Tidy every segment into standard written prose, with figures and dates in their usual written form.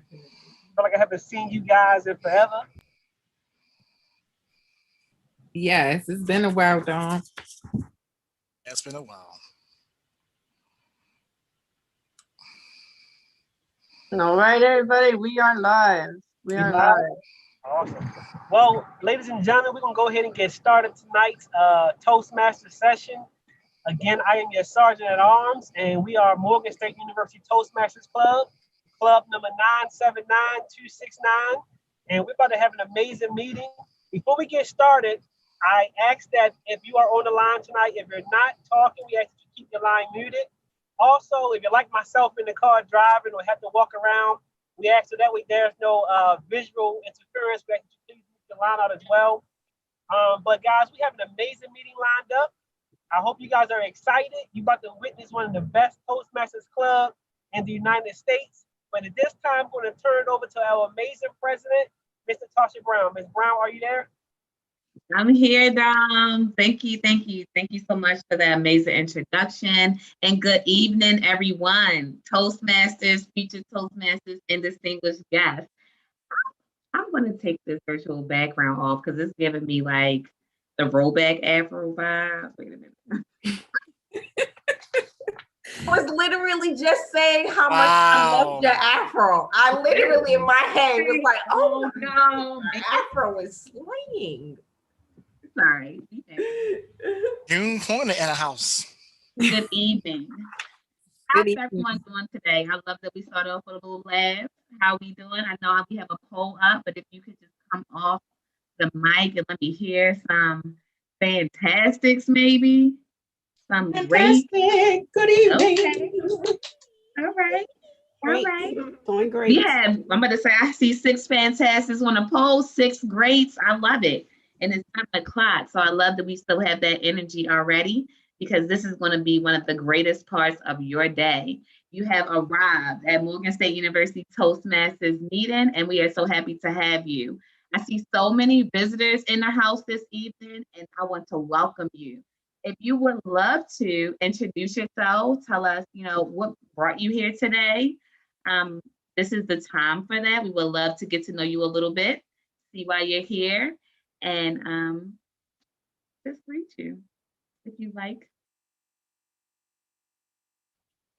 feel like I haven't seen you guys in forever. Yes, it's been a while, Dawn. It's been a while. All right, everybody, we are live. We You are live? live. Awesome. Well, ladies and gentlemen, we're going to go ahead and get started tonight's Toastmasters session. Again, I am your Sergeant at Arms, and we are Morgan State University Toastmasters Club, club number 979269. And we're about to have an amazing meeting. Before we get started, I ask that if you are on the line tonight, if you're not talking, we ask that you keep your line muted. Also, if you're like myself in the car driving or have to walk around, we ask so that way there's no visual interference. We ask that you please move your line out as well. But guys, we have an amazing meeting lined up. I hope you guys are excited. You're about to witness one of the best Toastmasters club in the United States. But at this time, I'm going to turn it over to our amazing president, Mr. Tasha Brown. Ms. Brown, are you there? I'm here, Dom. Thank you so much for that amazing introduction. And good evening, everyone. Toastmasters, future Toastmasters, and distinguished guests. I'm going to take this virtual background off because it's giving me like the rollback afro vibe. Wait a minute. I was literally just saying how much I love your afro. I literally in my head was like, oh no, my afro is slaying. Sorry. June Corner in a house. Good evening. How's everyone doing today? I love that we started off with a little laugh. How we doing? I know we have a poll up, but if you could just come off the mic and let me hear some fantastics, maybe. Some fantastic. Great. Good evening. Okay. All right. Great. All right. Doing great. We have, I'm about to say, I see 6 fantastics on the poll, 6 greats. I love it. And it's 7 o'clock. So I love that we still have that energy already, because this is going to be one of the greatest parts of your day. You have arrived at Morgan State University Toastmasters meeting, and we are so happy to have you. I see so many visitors in the house this evening, and I want to welcome you. If you would love to introduce yourself, tell us, what brought you here today. This is the time for that. We would love to get to know you a little bit, see why you're here, and just greet you if you like.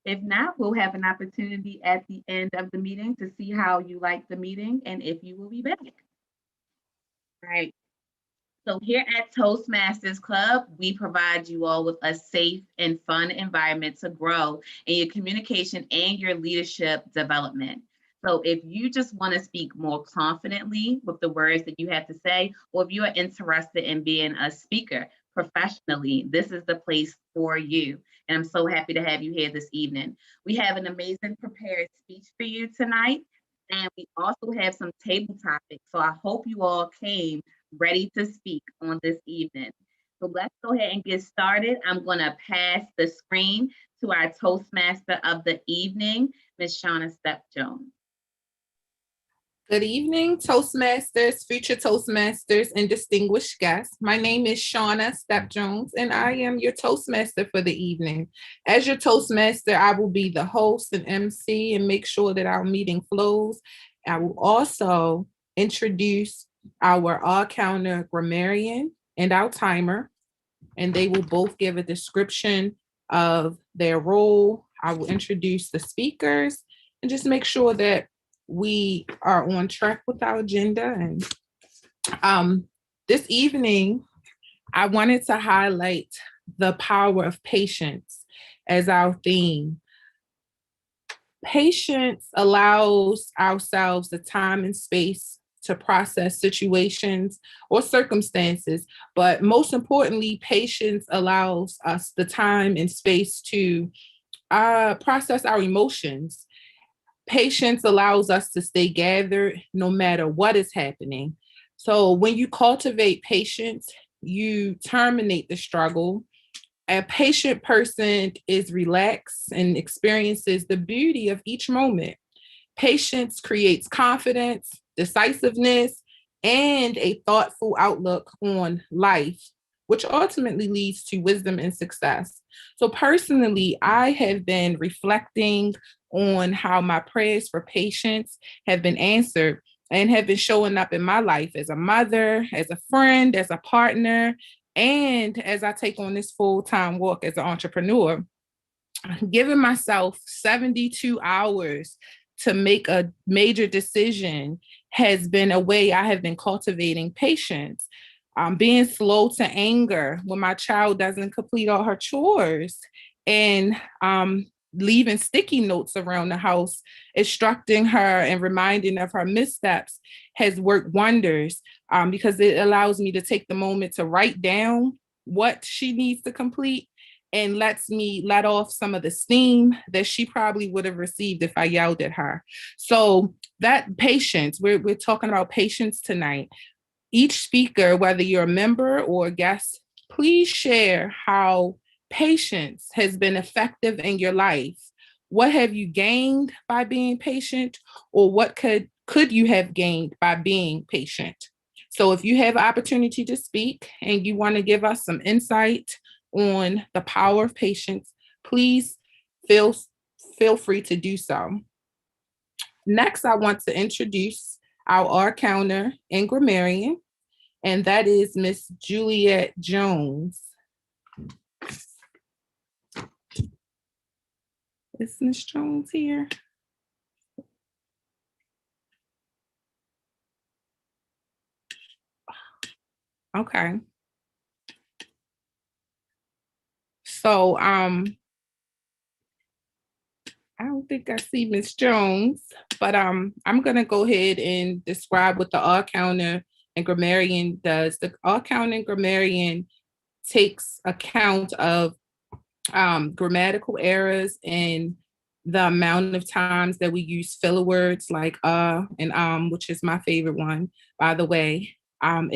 If not, we'll have an opportunity at the end of the meeting to see how you like the meeting and if you will be back. All right. So here at Toastmasters Club, we provide you all with a safe and fun environment to grow in your communication and your leadership development. So if you just want to speak more confidently with the words that you have to say, or if you are interested in being a speaker professionally, this is the place for you. And I'm so happy to have you here this evening. We have an amazing prepared speech for you tonight. And we also have some table topics. So I hope you all came ready to speak on this evening. So let's go ahead and get started. I'm going to pass the screen to our Toastmaster of the evening, Ms. Shauna Step-Jones. Good evening, Toastmasters, future Toastmasters, and distinguished guests. My name is Shauna Step-Jones, and I am your Toastmaster for the evening. As your Toastmaster, I will be the host and MC and make sure that our meeting flows. I will also introduce our all-counter grammarian and our timer, and they will both give a description of their role. I will introduce the speakers and just make sure that we are on track with our agenda. And this evening, I wanted to highlight the power of patience as our theme. Patience allows ourselves the time and space to process situations or circumstances, but most importantly, patience allows us the time and space to process our emotions. Patience allows us to stay gathered no matter what is happening. So when you cultivate patience, you terminate the struggle. A patient person is relaxed and experiences the beauty of each moment. Patience creates confidence, decisiveness, and a thoughtful outlook on life, which ultimately leads to wisdom and success. So personally, I have been reflecting on how my prayers for patience have been answered and have been showing up in my life as a mother, as a friend, as a partner, and as I take on this full-time walk as an entrepreneur. Giving myself 72 hours to make a major decision has been a way I have been cultivating patience. Being slow to anger when my child doesn't complete all her chores, and leaving sticky notes around the house, instructing her and reminding of her missteps has worked wonders, because it allows me to take the moment to write down what she needs to complete and lets me let off some of the steam that she probably would have received if I yelled at her. So that patience, we're talking about patience tonight. Each speaker, whether you're a member or a guest, please share how patience has been effective in your life. What have you gained by being patient, or what could you have gained by being patient? So if you have opportunity to speak and you want to give us some insight on the power of patience, please feel free to do so. Next, I want to introduce our art counter and grammarian, and that is Miss Juliet Jones. Is Miss Jones here? Okay. So I don't think I see Miss Jones, but I'm gonna go ahead and describe what the art counter and grammarian does. The art counter and grammarian takes account of grammatical errors and the amount of times that we use filler words like and which is my favorite one, by the way. And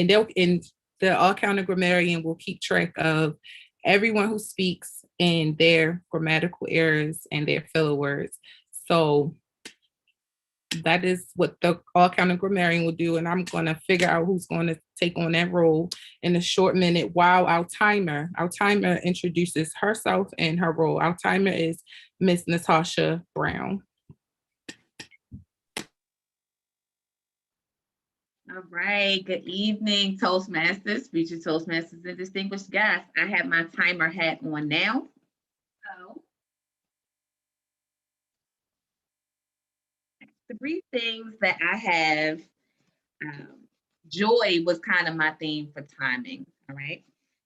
the art counter grammarian will keep track of everyone who speaks and their grammatical errors and their filler words. So that is what the art counter grammarian will do. And I'm going to figure out who's going to take on that role in a short minute while our timer introduces herself and her role. Our timer is Miss Natasha Brown. All right, good evening, Toastmasters, future Toastmasters, and distinguished guests. I have my timer hat on now. So, 3 things that I have. Joy was kind of my theme for timing, all right?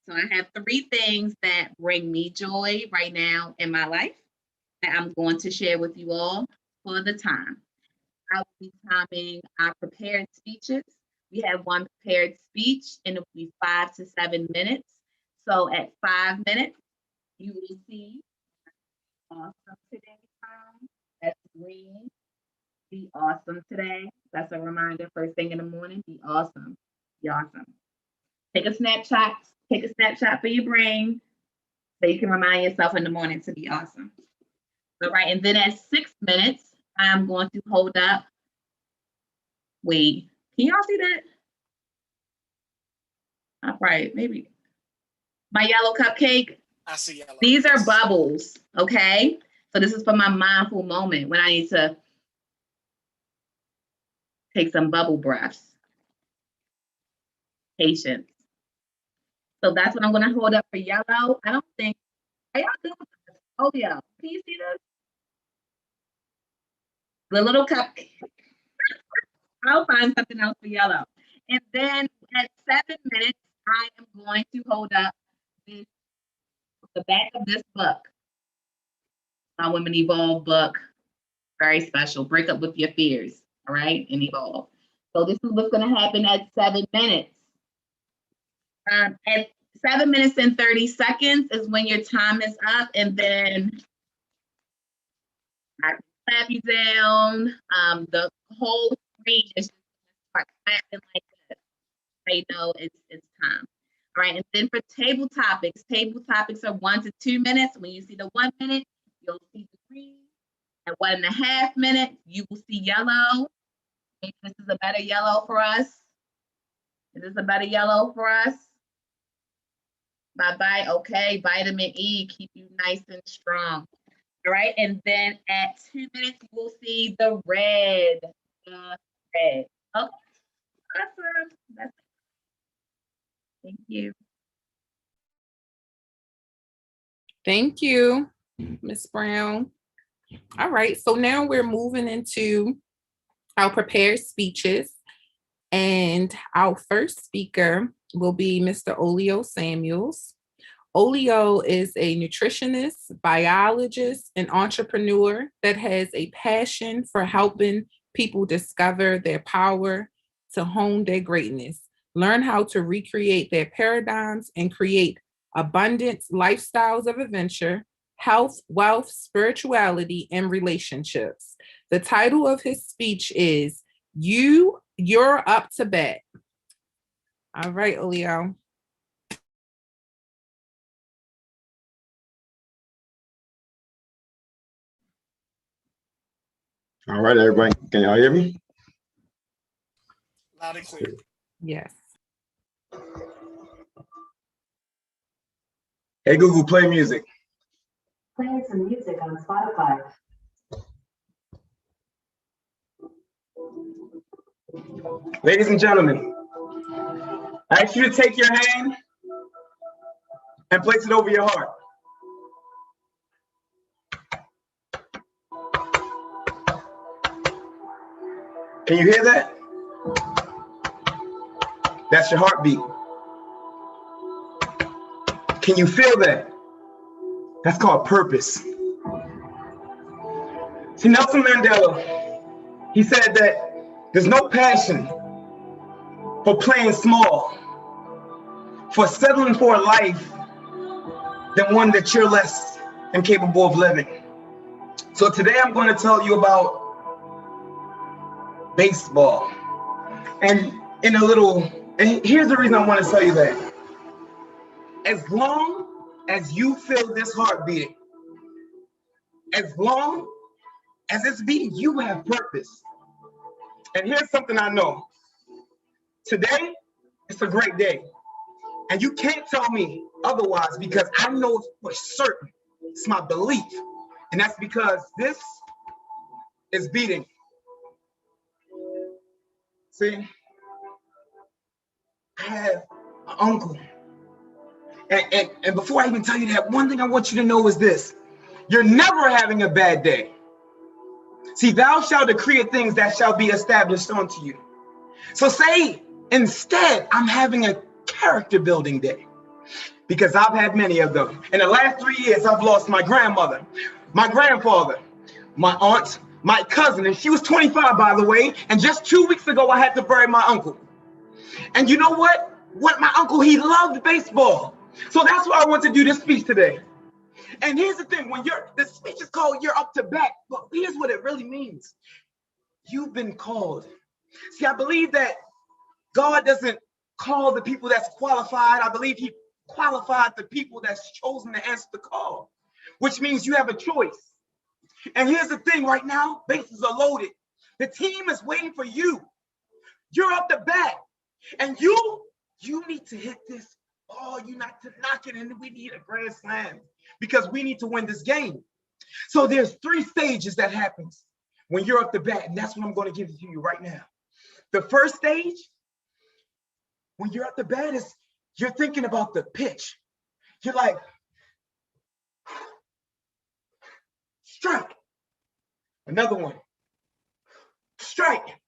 So I have 3 things that bring me joy right now in my life that I'm going to share with you all for the time. I will be timing our prepared speeches. We have one prepared speech, and it will be 5 to 7 minutes. So at 5 minutes, you will see awesome today time. That's green. Be awesome today. That's a reminder first thing in the morning. Be awesome. Be awesome. Take a snapshot. Take a snapshot for your brain so you can remind yourself in the morning to be awesome. All right. And then at 6 minutes, I'm going to hold up. Wait, can y'all see that? All right, maybe. My yellow cupcake. I see yellow. These are bubbles. Okay. So this is for my mindful moment when I need to take some bubble breaths. Patience. So that's what I'm going to hold up for yellow. I don't think, are y'all good with this? Oh, yeah. Can you see this? The little cupcake. I'll find something else for yellow. And then at 7 minutes, I am going to hold up the back of this book. My Women Evolve book. Very special. Break up with your fears. All right, and evolve. So this is what's going to happen at 7 minutes. At 7 minutes and 30 seconds is when your time is up, and then I clap you down. The whole screen is just clapping like this. They know it's time. All right, and then for table topics are 1 to 2 minutes. When you see the 1 minute, you'll see the green. At 1.5 minutes, you will see yellow. Maybe this is a better yellow for us. Is this a better yellow for us? Bye-bye. Okay, vitamin E, keep you nice and strong. All right, and then at 2 minutes, we'll see the red. The red. Okay, awesome. That's it. Thank you. Thank you, Ms. Brown. All right, so now we're moving into our prepared speeches. And our first speaker will be Mr. Olio Samuels. Olio is a nutritionist, biologist, and entrepreneur that has a passion for helping people discover their power to hone their greatness, learn how to recreate their paradigms, and create abundant lifestyles of adventure, health, wealth, spirituality, and relationships. The title of his speech is You're Up to Bat. All right, Olio. All right, everybody. Can y'all hear me? Loud and clear. Yes. Hey, Google, play music. Playing some music on Spotify. Ladies and gentlemen, I ask you to take your hand and place it over your heart. Can you hear that? That's your heartbeat. Can you feel that? That's called purpose. See, Nelson Mandela, he said that there's no passion for playing small, for settling for a life than one that you're less than capable of living. So today I'm going to tell you about baseball. And here's the reason I want to tell you that. As long as you feel this heart beating, as long as it's beating, you have purpose. And here's something I know. Today, it's a great day. And you can't tell me otherwise, because I know for certain, it's my belief. And that's because this is beating. See, I have an uncle. And before I even tell you that, one thing I want you to know is this. You're never having a bad day. See, thou shalt decree things that shall be established unto you. So say, instead, I'm having a character building day, because I've had many of them. In the last 3 years, I've lost my grandmother, my grandfather, my aunt, my cousin, and she was 25, by the way. And just 2 weeks ago, I had to bury my uncle. And you know what? My uncle, he loved baseball. So that's why I want to do this speech today. And here's the thing, the speech is called You're Up to Bat, but here's what it really means. You've been called. See, I believe that God doesn't call the people that's qualified. I believe he qualified the people that's chosen to answer the call, which means you have a choice. And here's the thing, right now, bases are loaded. The team is waiting for you. You're up to bat. And you need to hit this ball. You not to knock it, and we need a grand slam, because we need to win this game. So there's 3 stages that happens when you're up to bat, and that's what I'm going to give to you right now. The first stage, when you're up to bat, is you're thinking about the pitch. You're like, strike. Another one, strike.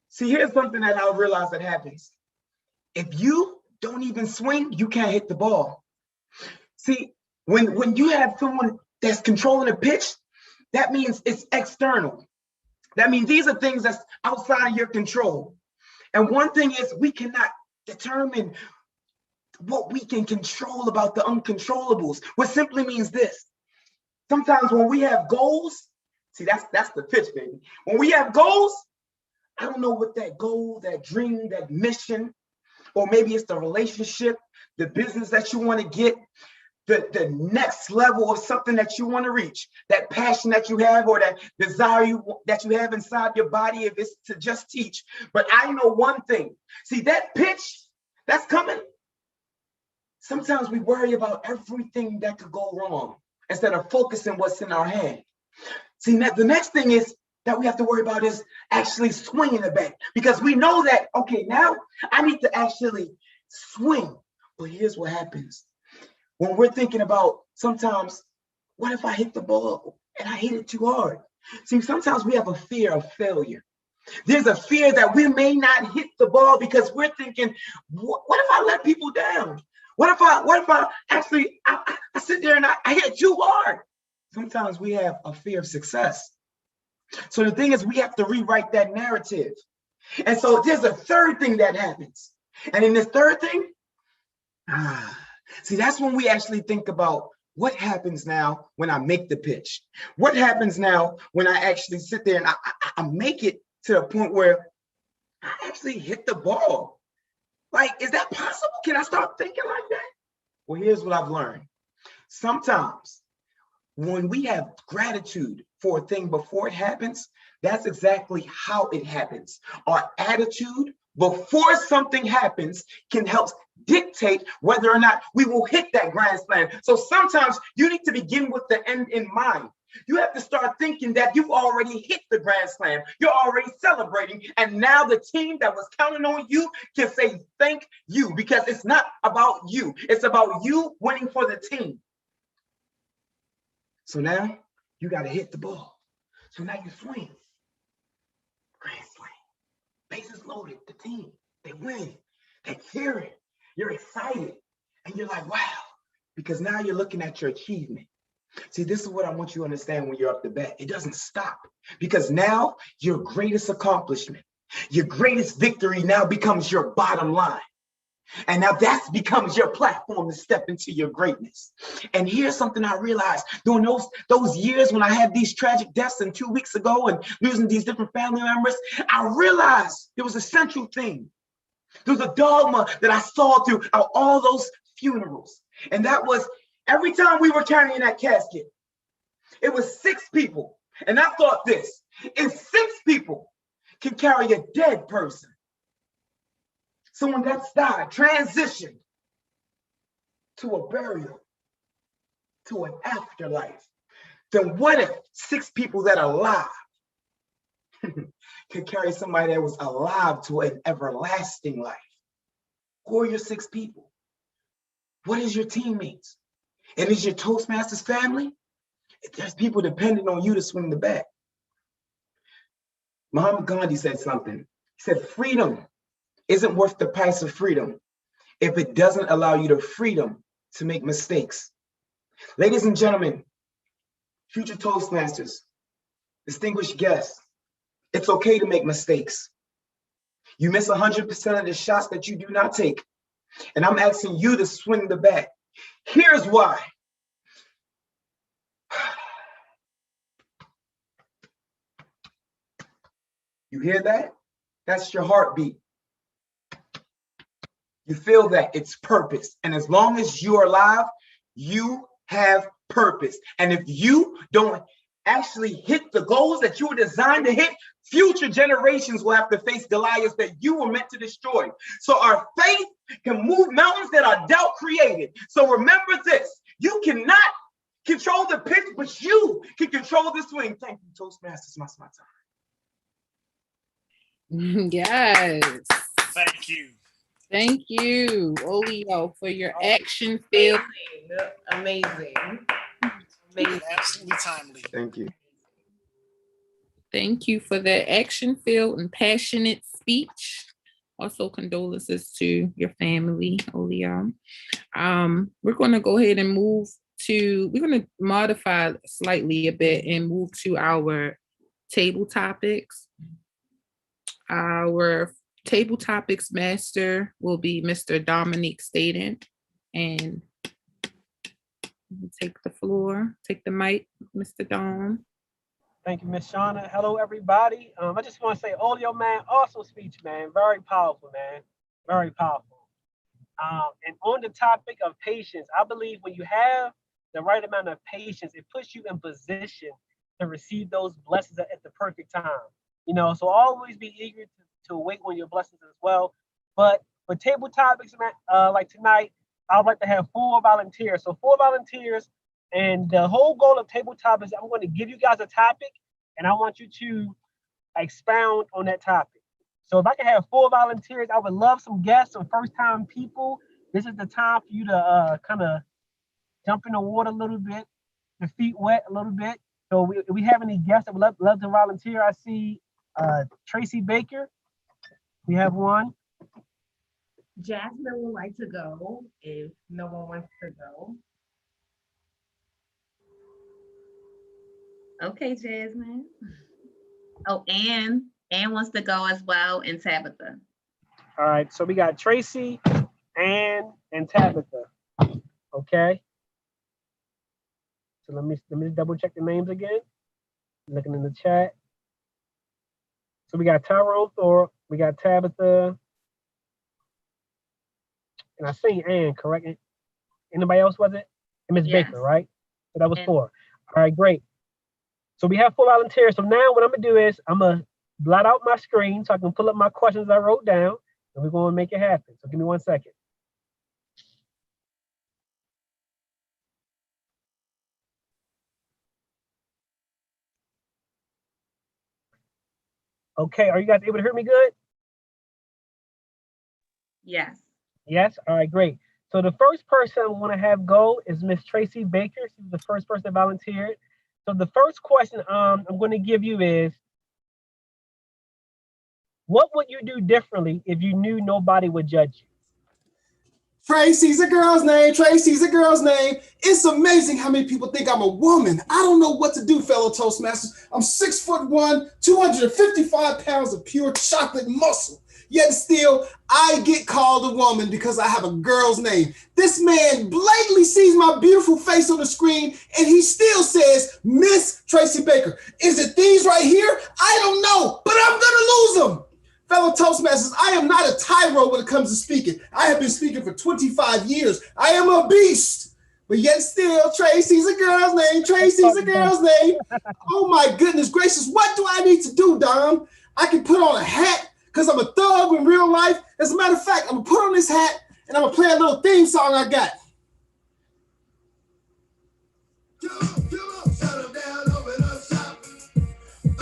See, here's something that I realized that happens. If you don't even swing, you can't hit the ball. See, when you have someone that's controlling a pitch, that means it's external. That means these are things that's outside of your control. And one thing is, we cannot determine what we can control about the uncontrollables, which simply means this. Sometimes when we have goals, see, that's the pitch, baby. When we have goals, I don't know what that goal, that dream, that mission, or maybe it's the relationship, the business that you want to get, the next level of something that you want to reach, that passion that you have, or that desire that you have inside your body, if it's to just teach. But I know one thing. See, that pitch that's coming, sometimes we worry about everything that could go wrong instead of focusing what's in our head. See, the next thing is that we have to worry about is actually swinging the bat, because we know that, okay, now I need to actually swing. But here's what happens. When we're thinking about sometimes, what if I hit the ball and I hit it too hard? See, sometimes we have a fear of failure. There's a fear that we may not hit the ball because we're thinking, what if I let people down? What if I actually, I sit there and I hit too hard? Sometimes we have a fear of success. So the thing is, we have to rewrite that narrative. And so there's a third thing that happens. And in this third thing, see, that's when we actually think about what happens now when I make the pitch. What happens now when I actually sit there and I make it to the point where I actually hit the ball? Like, is that possible? Can I start thinking like that? Well, here's what I've learned. Sometimes when we have gratitude for a thing before it happens, that's exactly how it happens. Our attitude before something happens can help dictate whether or not we will hit that grand slam. So sometimes you need to begin with the end in mind. You have to start thinking that you've already hit the grand slam. You're already celebrating. And now the team that was counting on you can say thank you, because it's not about you. It's about you winning for the team. So now you got to hit the ball. So now you swing. Grand slam. Bases loaded. The team, they win. They cheer it. You're excited. And you're like, wow. Because now you're looking at your achievement. See, this is what I want you to understand when you're up to bat. It doesn't stop, because now your greatest accomplishment, your greatest victory now becomes your bottom line. And now that becomes your platform to step into your greatness. And here's something I realized during those years when I had these tragic deaths, and 2 weeks ago, and losing these different family members, I realized there was a central thing. There was a dogma that I saw throughout all those funerals. And that was, every time we were carrying that casket, it was 6 people. And I thought this, if 6 people can carry a dead person, someone that's died, transitioned to a burial, to an afterlife, then what if 6 people that are alive could carry somebody that was alive to an everlasting life? Who are your 6 people? What is your teammates? And is your Toastmasters family? There's people depending on you to swing the bat. Mahatma Gandhi said something. He said, freedom isn't worth the price of freedom if it doesn't allow you the freedom to make mistakes. Ladies and gentlemen, future Toastmasters, distinguished guests, it's okay to make mistakes. You miss 100% of the shots that you do not take. And I'm asking you to swing the bat. Here's why. You hear that? That's your heartbeat. You feel that it's purpose. And as long as you're alive, you have purpose. And if you don't actually hit the goals that you were designed to hit, future generations will have to face Goliaths that you were meant to destroy. So our faith can move mountains that our doubt created. So remember this, you cannot control the pitch, but you can control the swing. Thank you, Toastmasters. My time. Yes. Thank you. Thank you, Olio, for your action-filled. Amazing. Absolutely timely. Thank you. Thank you for the action-filled and passionate speech. Also, condolences to your family, Olio. We're going to go ahead and we're going to modify slightly a bit and move to our table topics. Our table topics master will be Mr. Dominique Staden, and take the floor, take the mic, Mr. Dom. Thank you, Miss Shauna. Hello, everybody. I just want to say, Olio, man, awesome speech, man. Very powerful, man. Very powerful. And on the topic of patience, I believe when you have the right amount of patience, it puts you in position to receive those blessings at the perfect time. You know, so always be eager to wait on your blessings as well. But for table topics, man, like tonight, I would like to have 4 volunteers. So 4 volunteers, and the whole goal of tabletop is I'm going to give you guys a topic, and I want you to expound on that topic. So if I can have 4 volunteers, I would love some guests, some first-time people. This is the time for you to kind of jump in the water a little bit, your feet wet a little bit. So if we have any guests that would love to volunteer, I see Tracy Baker. We have one. Jasmine would like to go if no one wants to go. Okay, Jasmine. Oh, Anne wants to go as well, and Tabitha. All right, so we got Tracy, Ann, and Tabitha. Okay. So let me double check the names again. Looking in the chat. So we got Tyrone Thorpe, we got Tabitha, and I seen Ann, correct? Anybody else was it? And Miss Yes. Baker, right? So that was And- 4. All right, great. So we have 4 volunteers. So now what I'm gonna do is I'm gonna blot out my screen so I can pull up my questions I wrote down, and we're gonna make it happen. So give me 1 second. Okay, are you guys able to hear me good? Yes. Yes? All right, great. So the first person I want to have go is Miss Tracy Baker. She's the first person that volunteered. So the first question I'm going to give you is, what would you do differently if you knew nobody would judge you? Tracy's a girl's name. Tracy's a girl's name. It's amazing how many people think I'm a woman. I don't know what to do, fellow Toastmasters. I'm 6'1", 255 pounds of pure chocolate muscle. Yet still, I get called a woman because I have a girl's name. This man blatantly sees my beautiful face on the screen, and he still says, Miss Tracy Baker. Is it these right here? I don't know, but I'm gonna lose them. Fellow Toastmasters, I am not a tyro when it comes to speaking. I have been speaking for 25 years. I am a beast. But yet still, Tracy's a girl's name. Tracy's a girl's name. Oh my goodness gracious. What do I need to do, Dom? I can put on a hat because I'm a thug in real life. As a matter of fact, I'm going to put on this hat and I'm going to play a little theme song I got.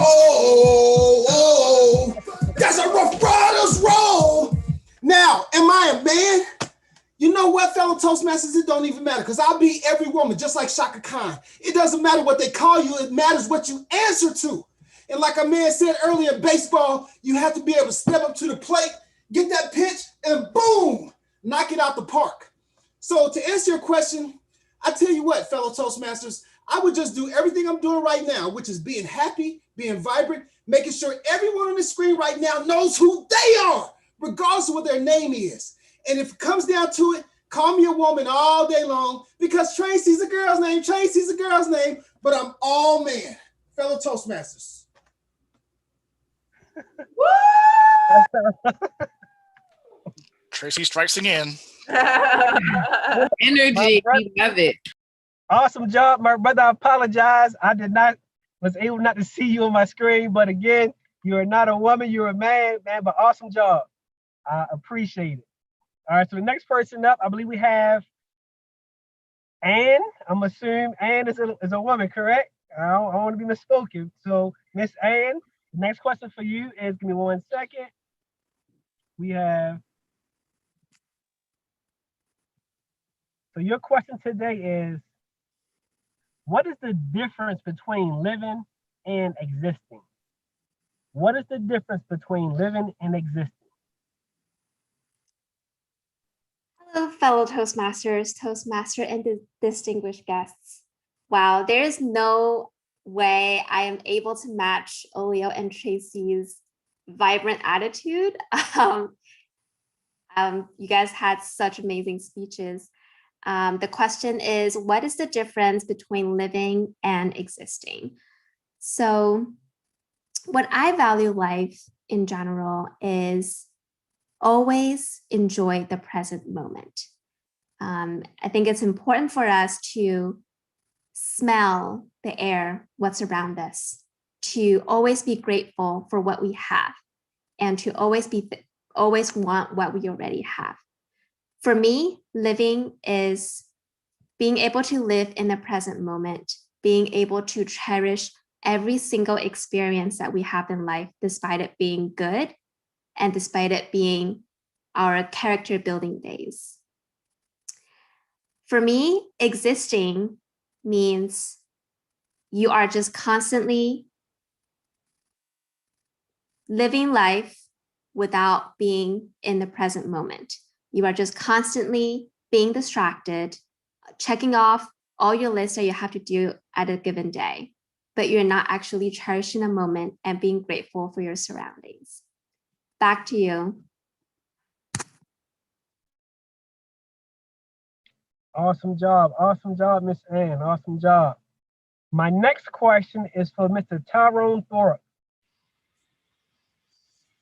Oh, that's a Rough Riders roll. Now, am I a man? You know what, fellow Toastmasters? It don't even matter because I'll beat every woman just like Shaka Khan. It doesn't matter what they call you. It matters what you answer to. And like a man said earlier in baseball, you have to be able to step up to the plate, get that pitch, and boom, knock it out the park. So to answer your question, I tell you what, fellow Toastmasters, I would just do everything I'm doing right now, which is being happy, being vibrant, making sure everyone on the screen right now knows who they are, regardless of what their name is. And if it comes down to it, call me a woman all day long because Tracy's a girl's name, Tracy's a girl's name, but I'm all man. Fellow Toastmasters. Tracy strikes again. Energy, we love it. Awesome job, my brother. I apologize. I was able not to see you on my screen, but again, you are not a woman, you're a man, but awesome job. I appreciate it. All right, so the next person up, I believe we have Ann. I'm assuming Ann is a woman, correct? I don't want to be misspoken. So, Miss Ann, the next question for you is, give me 1 second. We have, so your question today is, what is the difference between living and existing? What is the difference between living and existing? Hello, fellow Toastmasters, Toastmaster, and distinguished guests. Wow, there's no way I am able to match Olio and Tracy's vibrant attitude. You guys had such amazing speeches. The question is, what is the difference between living and existing? So what I value life in general is always enjoy the present moment. I think it's important for us to smell the air, what's around us, to always be grateful for what we have, and to always want what we already have. For me, living is being able to live in the present moment, being able to cherish every single experience that we have in life, despite it being good and despite it being our character building days. For me, existing means you are just constantly living life without being in the present moment. You are just constantly being distracted, checking off all your lists that you have to do at a given day, but you're not actually cherishing the moment and being grateful for your surroundings. Back to you. Awesome job, Miss Ann, awesome job. My next question is for Mr. Tyrone Thorpe.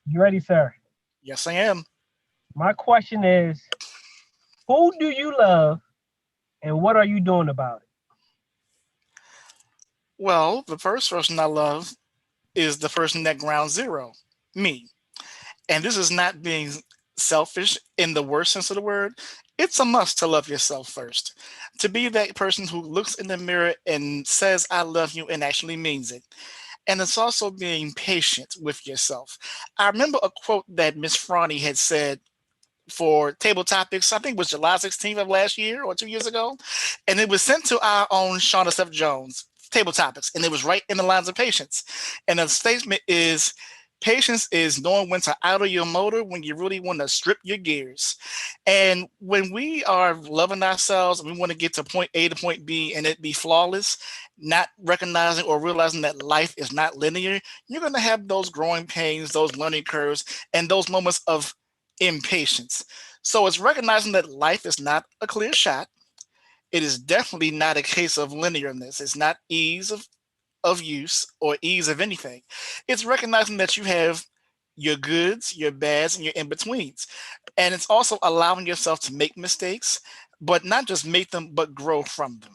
You ready, sir? Yes, I am. My question is, who do you love and what are you doing about it? Well, the first person I love is the person at ground zero, me. And this is not being selfish in the worst sense of the word. It's a must to love yourself first. To be that person who looks in the mirror and says, I love you, and actually means it. And it's also being patient with yourself. I remember a quote that Miss Franny had said for Table Topics, I think it was July 16th of last year or 2 years ago. And it was sent to our own Shauna Steph Jones, Table Topics. And it was right in the lines of patience. And the statement is, patience is knowing when to idle your motor when you really want to strip your gears. And when we are loving ourselves and we want to get to point A to point B and it be flawless, not recognizing or realizing that life is not linear, you're going to have those growing pains, those learning curves, and those moments of impatience. So it's recognizing that life is not a clear shot. It is definitely not a case of linearness. It's not ease of use or ease of anything. It's recognizing that you have your goods, your bads, and your in-betweens. And it's also allowing yourself to make mistakes, but not just make them, but grow from them.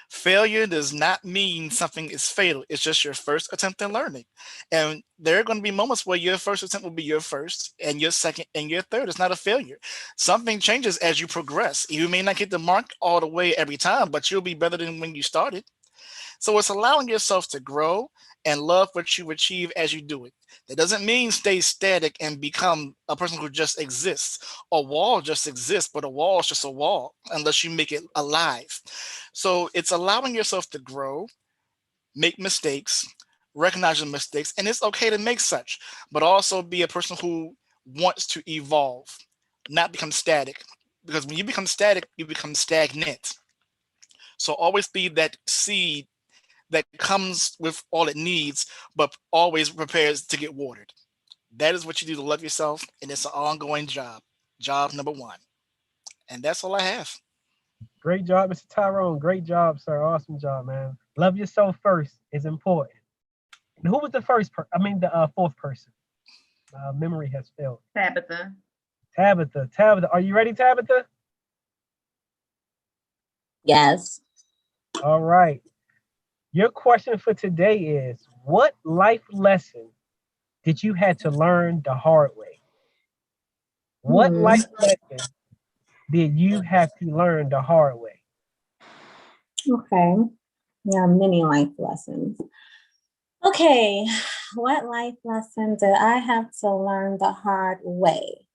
Failure does not mean something is fatal. It's just your first attempt at learning. And there are going to be moments where your first attempt will be your first, and your second and your third is not a failure. Something changes as you progress. You may not get the mark all the way every time, but you'll be better than when you started. So it's allowing yourself to grow and love what you achieve as you do it. That doesn't mean stay static and become a person who just exists. A wall just exists, but a wall is just a wall unless you make it alive. So it's allowing yourself to grow, make mistakes, recognize your mistakes, and it's okay to make such, but also be a person who wants to evolve, not become static. Because when you become static, you become stagnant. So always be that seed that comes with all it needs, but always prepares to get watered. That is what you do to love yourself, and it's an ongoing job. Job number one. And that's all I have. Great job, Mr. Tyrone. Great job, sir. Awesome job, man. Love yourself first is important. And who was the fourth person? Memory has failed. Tabitha. Tabitha, are you ready, Tabitha? Yes. All right. Your question for today is, what life lesson did you have to learn the hard way? What life lesson did you have to learn the hard way? Okay. Yeah, many life lessons. Okay, what life lesson did I have to learn the hard way?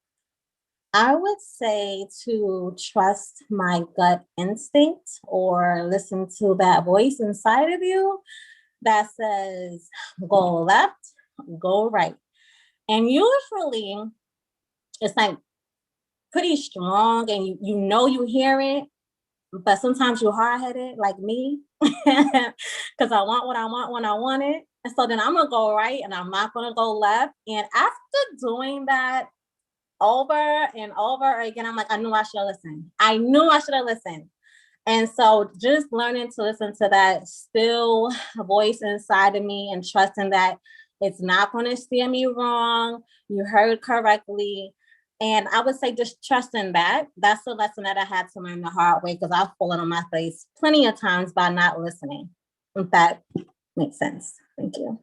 I would say to trust my gut instinct or listen to that voice inside of you that says, go left, go right. And usually it's like pretty strong and you know you hear it, but sometimes you're hard-headed like me because I want what I want when I want it. And so then I'm gonna go right and I'm not gonna go left. And after doing that over and over again, I'm like, I knew I should have listened. I knew I should have listened. And so just learning to listen to that still voice inside of me and trusting that it's not going to steer me wrong. You heard correctly. And I would say just trusting that. That's the lesson that I had to learn the hard way because I've fallen on my face plenty of times by not listening. If that makes sense. Thank you.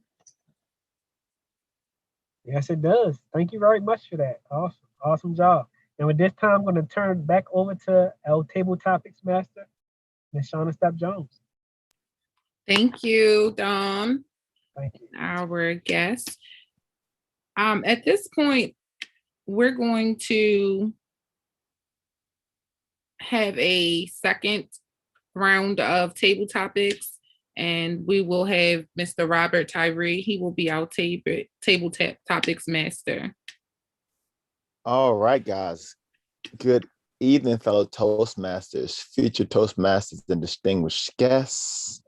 Yes, it does. Thank you very much for that. Awesome. Awesome job. And with this time, I'm going to turn back over to our table topics master, Ms. Shauna Stapp-Jones. Thank you, Dom, Thank you. our guest. At this point, we're going to have a second round of table topics, and we will have Mr. Robert Tyree. He will be our table topics master. All right, guys. Good evening, fellow Toastmasters, future Toastmasters, and distinguished guests.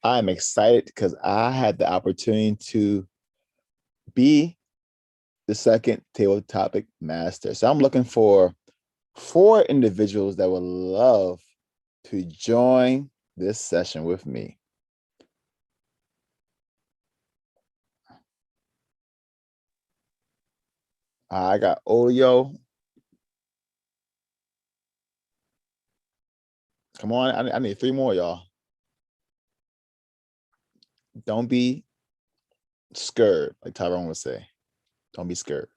I'm excited because I had the opportunity to be the second table topic master. So I'm looking for 4 individuals that would love to join this session with me. I got Olio. Come on, I need 3 more, y'all. Don't be scared, like Tyrone would say. Don't be scared.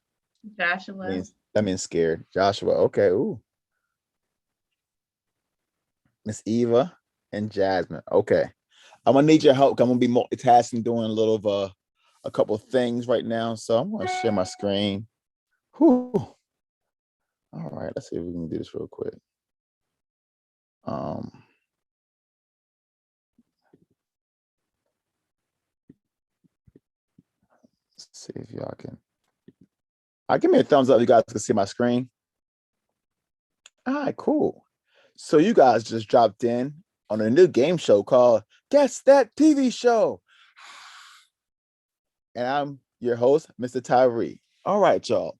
Joshua. That means scared. Joshua, okay, ooh. Miss Eva and Jasmine, okay. I'm gonna need your help. I'm gonna be multitasking, doing a little of a couple of things right now. So I'm gonna share my screen. Whew. All right, let's see if we can do this real quick. Let's see if y'all can. Give me a thumbs up if you guys can see my screen. All right, cool. So you guys just dropped in on a new game show called Guess That TV Show. And I'm your host, Mr. Tyree. All right, y'all.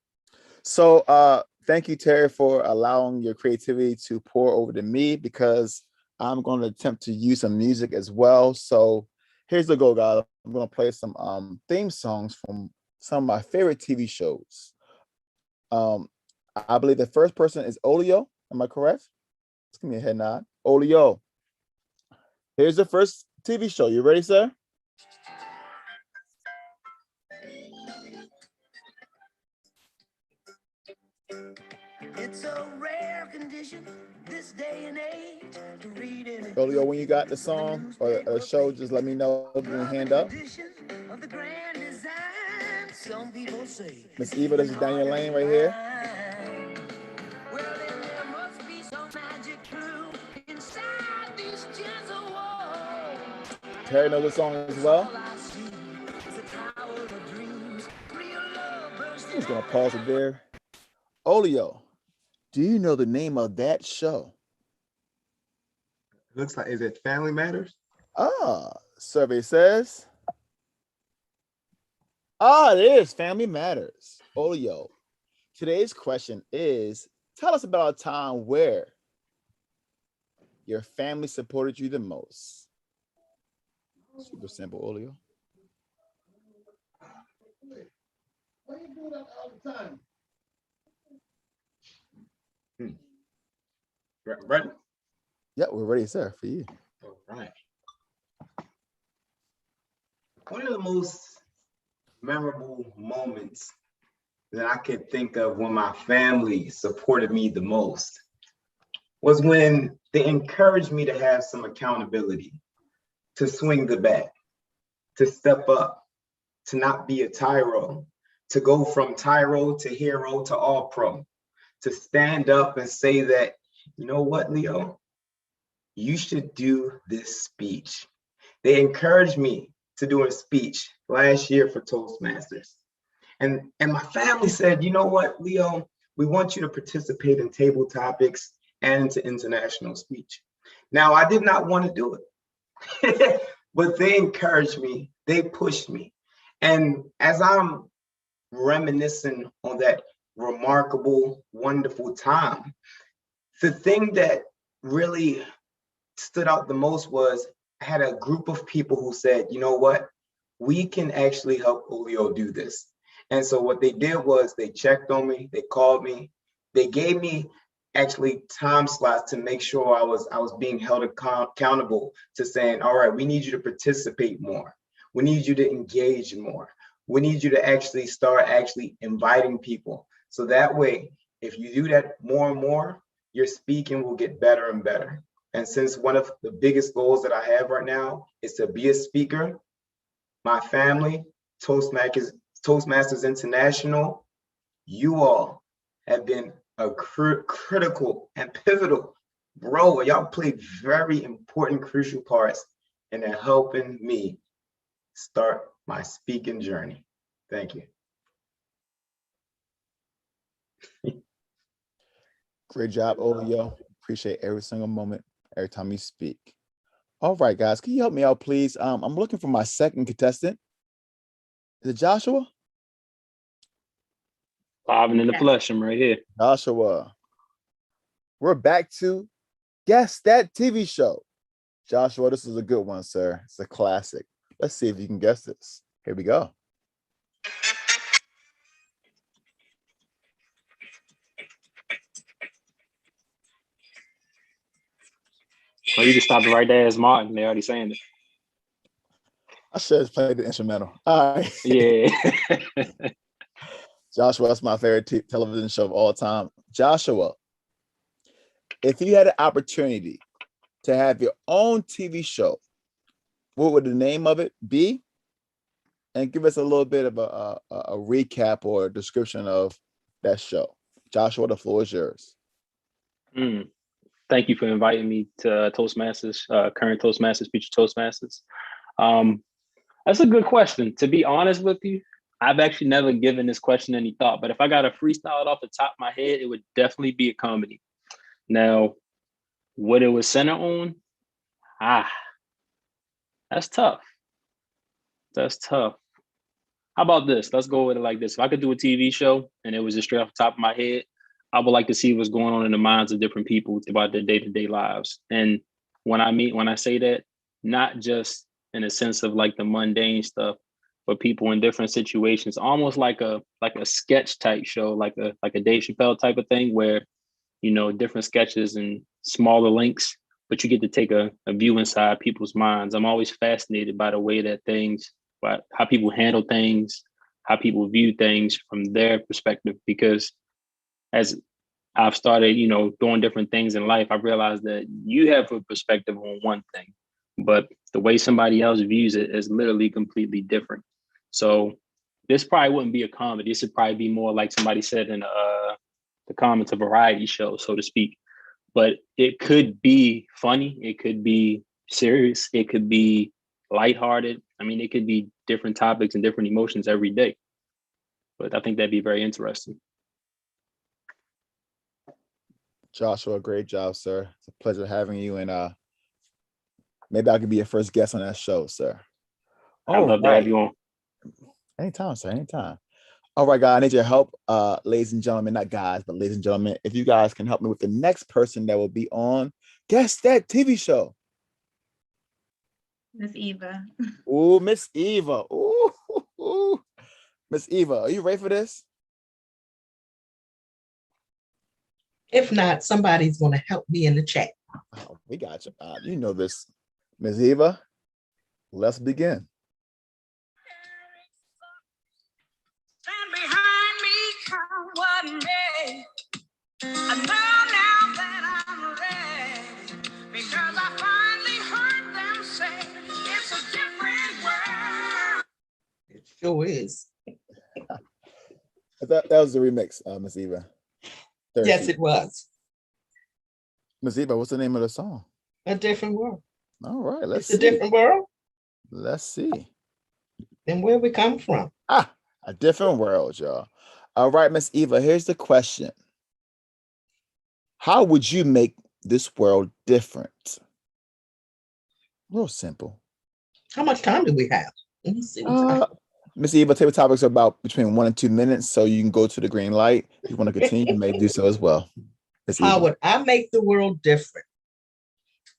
So thank you, Terry, for allowing your creativity to pour over to me, because I'm going to attempt to use some music as well. So here's the goal, guys. I'm going to play some theme songs from some of my favorite TV shows. I believe the first person is Olio. Am I correct? Just give me a head nod. Olio. Here's the first TV show. You ready, sir? It's a rare condition this day and age to read it. Olio, when you got the song or the show, just let me know. Give me a hand up. Miss Eva, this is Daniel Lane right here. Terry knows the song as well. I'm just gonna pause it there. Olio, do you know the name of that show? Looks like, is it Family Matters? Survey says. It is Family Matters. Olio, today's question is, tell us about a time where your family supported you the most. Super simple, Olio. Why you do that all the time? Ready? Yeah, we're ready, sir, for you. All right. One of the most memorable moments that I could think of when my family supported me the most was when they encouraged me to have some accountability, to swing the bat, to step up, to not be a tyro, to go from tyro to hero to all pro, to stand up and say that, you know what, Leo, you should do this speech. They encouraged me to do a speech last year for Toastmasters. And my family said, you know what, Leo, we want you to participate in table topics and into international speech. Now, I did not want to do it, but they encouraged me, they pushed me. And as I'm reminiscing on that remarkable, wonderful time, the thing that really stood out the most was I had a group of people who said, you know what, we can actually help Olio do this. And so what they did was they checked on me, they called me, they gave me actually time slots to make sure I was being held accountable to saying, all right, we need you to participate more. We need you to engage more. We need you to actually start inviting people. So that way, If you do that more and more, your speaking will get better and better. And since one of the biggest goals that I have right now is to be a speaker, my family, Toastmasters International, you all have been a critical and pivotal role. Y'all played very important, crucial parts in helping me start my speaking journey. Thank you. Great job, Olio. Appreciate every single moment, every time you speak. All right, guys, can you help me out, please? I'm looking for my second contestant. Is it Joshua? Live and in the flesh, I'm right here. Joshua. We're back to Guess That TV Show. Joshua, this is a good one, sir. It's a classic. Let's see if you can guess this. Here we go. Well, you can stop it right there as Martin. They already saying it. I should have played the instrumental. All right. Yeah. Joshua, that's my favorite television show of all time. Joshua, if you had an opportunity to have your own TV show, what would the name of it be? And give us a little bit of a recap or a description of that show. Joshua, the floor is yours. Thank you for inviting me to Toastmasters, current Toastmasters, future Toastmasters. That's a good question. To be honest with you, I've actually never given this question any thought, but if I got to freestyle it off the top of my head, it would definitely be a comedy. Now, what it was centered on, that's tough. That's tough. How about this? Let's go with it like this. If I could do a TV show and it was just straight off the top of my head, I would like to see what's going on in the minds of different people about their day-to-day lives. And when I say that, not just in a sense of like the mundane stuff, but people in different situations, almost like a sketch type show, like a Dave Chappelle type of thing, where, you know, different sketches and smaller links, but you get to take a view inside people's minds. I'm always fascinated by the way that how people handle things, how people view things from their perspective, because as I've started, you know, doing different things in life, I realized that you have a perspective on one thing, but the way somebody else views it is literally completely different. So this probably wouldn't be a comedy. This would probably be more like somebody said in the comments, a variety show, so to speak. But it could be funny. It could be serious. It could be lighthearted. I mean, it could be different topics and different emotions every day. But I think that'd be very interesting. Joshua, great job, sir. It's a pleasure having you. And maybe I could be your first guest on that show, sir. I'd love to have you on. Anytime, sir, anytime. All right, guys, I need your help, ladies and gentlemen, not guys, but ladies and gentlemen, if you guys can help me with the next person that will be on Guess That TV Show. Miss Eva. Oh, Miss Eva. Ooh. Miss Eva, are you ready for this? If not, somebody's going to help me in the chat. Oh, we got you. You know this. Miss Eva, let's begin. Stand behind me, come what may. I know now that I'm ready, because I finally heard them say it's a different world. It sure is. That was the remix, Miss Eva. Yes, it was. Miss Eva, what's the name of the song? A Different World. All right, let's see. It's a different world? Let's see. Then where we come from? A different world, y'all. All right, Miss Eva, here's the question. How would you make this world different? Real simple. How much time do we have? Let me see. Miss Eva, table topics are about between 1 and 2 minutes, so you can go to the green light. If you want to continue, you may do so as well. How would I make the world different?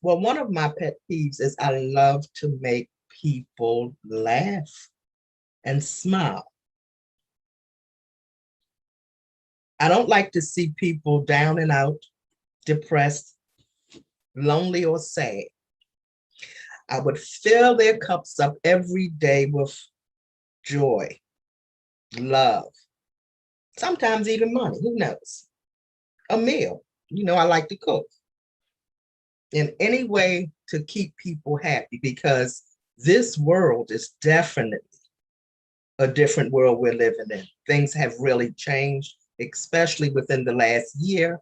Well, one of my pet peeves is I love to make people laugh and smile. I don't like to see people down and out, depressed, lonely, or sad. I would fill their cups up every day with joy, love, sometimes even money, who knows? a meal. You know, I like to cook. In any way to keep people happy, because this world is definitely a different world we're living in. Things have really changed, especially within the last year.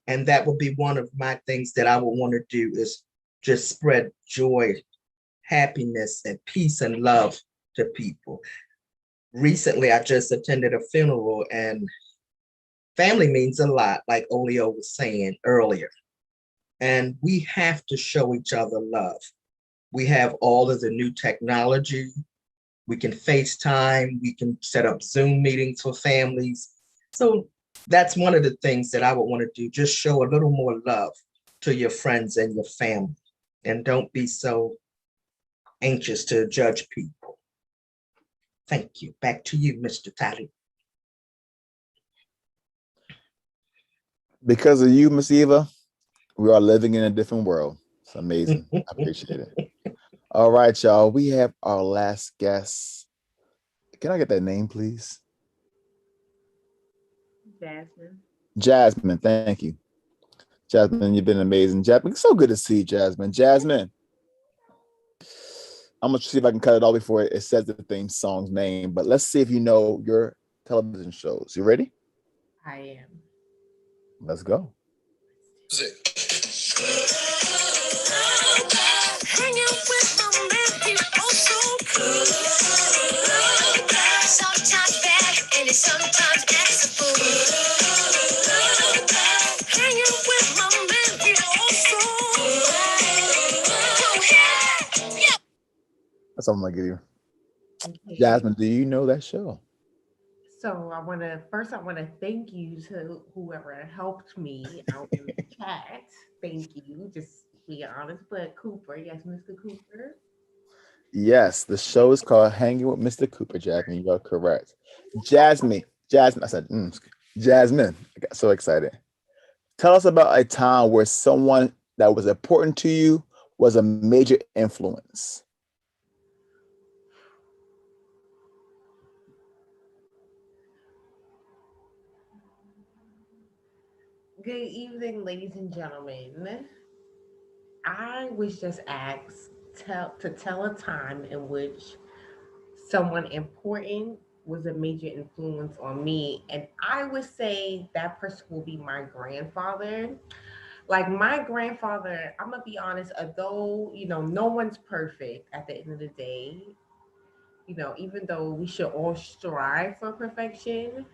And that would be one of my things that I would want to do, is just spread joy, happiness, and peace and love to people. Recently, I just attended a funeral, and family means a lot, like Olio was saying earlier. And we have to show each other love. We have all of the new technology. We can FaceTime, we can set up Zoom meetings for families. So that's one of the things that I would want to do, just show a little more love to your friends and your family. And don't be so anxious to judge people. Thank you. Back to you, Mr. Tally. Because of you, Miss Eva, we are living in a different world. It's amazing. I appreciate it. All right, y'all. We have our last guest. Can I get that name, please? Jasmine. Jasmine, thank you. Jasmine, you've been amazing. Jasmine, it's so good to see you, Jasmine. Jasmine, I'm gonna see if I can cut it all before it says the theme song's name, but let's see if you know your television shows. You ready? I am. Let's go. Hanging with my man, he's also good. Sometimes bad, and he sometimes acts a fool. Hanging with my man, he's also good. Yep. That's all I'm gonna give you. Okay. Jasmine, do you know that show? So I want to thank you to whoever helped me out in the chat. Thank you. Just be honest, but Cooper, yes, Mr. Cooper. Yes, the show is called Hanging with Mr. Cooper, Jasmine. You're correct. Jasmine, I said, Jasmine, I got so excited. Tell us about a time where someone that was important to you was a major influence. Good evening, ladies and gentlemen. I was just asked to tell a time in which someone important was a major influence on me. And I would say that person will be my grandfather. Like my grandfather, I'm gonna be honest, although, no one's perfect at the end of the day, even though we should all strive for perfection,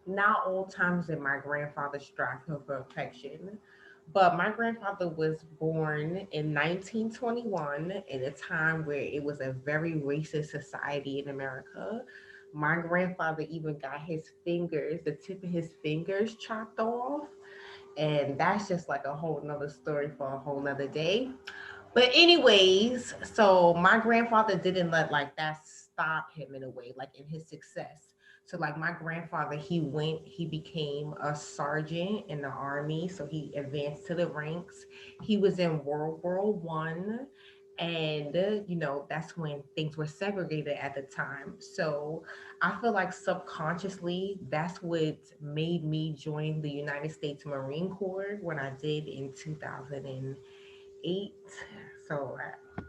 not all times did my grandfather strive for perfection. But my grandfather was born in 1921 in a time where it was a very racist society in America. My grandfather even got his fingers, the tip of his fingers chopped off. And that's just like a whole nother story for a whole nother day. But anyways, so my grandfather didn't let like that stop him in a way, like in his success. So like my grandfather, he became a sergeant in the army. So he advanced to the ranks. He was in World War I. And, that's when things were segregated at the time. So I feel like subconsciously, that's what made me join the United States Marine Corps when I did in 2008. So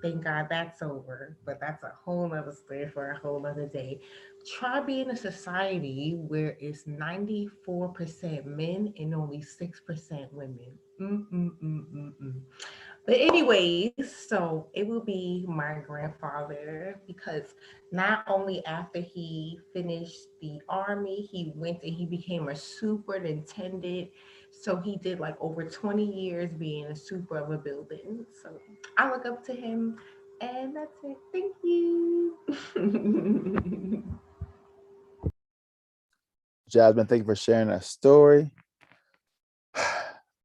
thank God that's over, but that's a whole nother story for a whole nother day. Try being a society where it's 94% men and only 6% women. But anyways, so it will be my grandfather, because not only after he finished the army, he went and he became a superintendent. So he did like over 20 years being a super of a building. So I look up to him, and that's it. Thank you. Jasmine, thank you for sharing that story.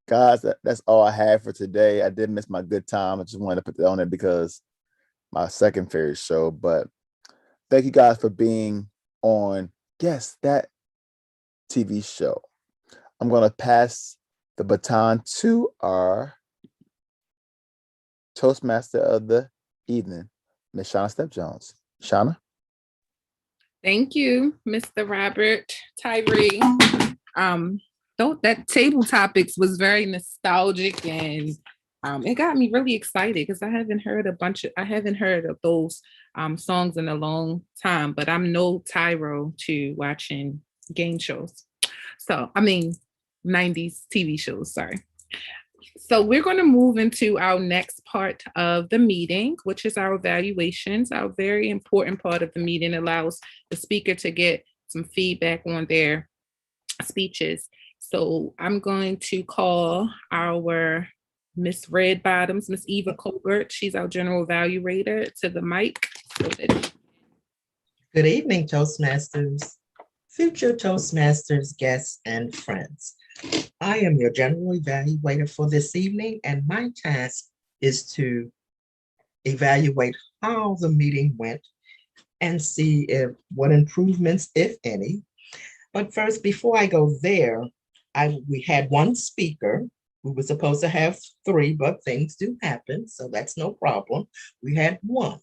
Guys, that's all I had for today. I did miss my good time. I just wanted to put that on it because my second favorite show. But thank you guys for being on Guess That TV show. I'm going to pass the baton to our Toastmaster of the evening, Miss Shauna Step-Jones. Shauna? Thank you, Mr. Robert Tyree. that table topics was very nostalgic, and it got me really excited because I haven't heard of those songs in a long time. But I'm no tyro to watching game shows. So I mean, 90s TV shows. Sorry. So we're going to move into our next part of the meeting, which is our evaluations. Our very important part of the meeting allows the speaker to get some feedback on their speeches. So I'm going to call our Miss Red Bottoms, Miss Eva Colbert. She's our general evaluator, to the mic. Good evening, Toastmasters, future Toastmasters, guests, and friends. I am your general evaluator for this evening, and my task is to evaluate how the meeting went and see what improvements, if any. But first, before I go there, we had one speaker. We were supposed to have 3, but things do happen, so that's no problem. We had 1.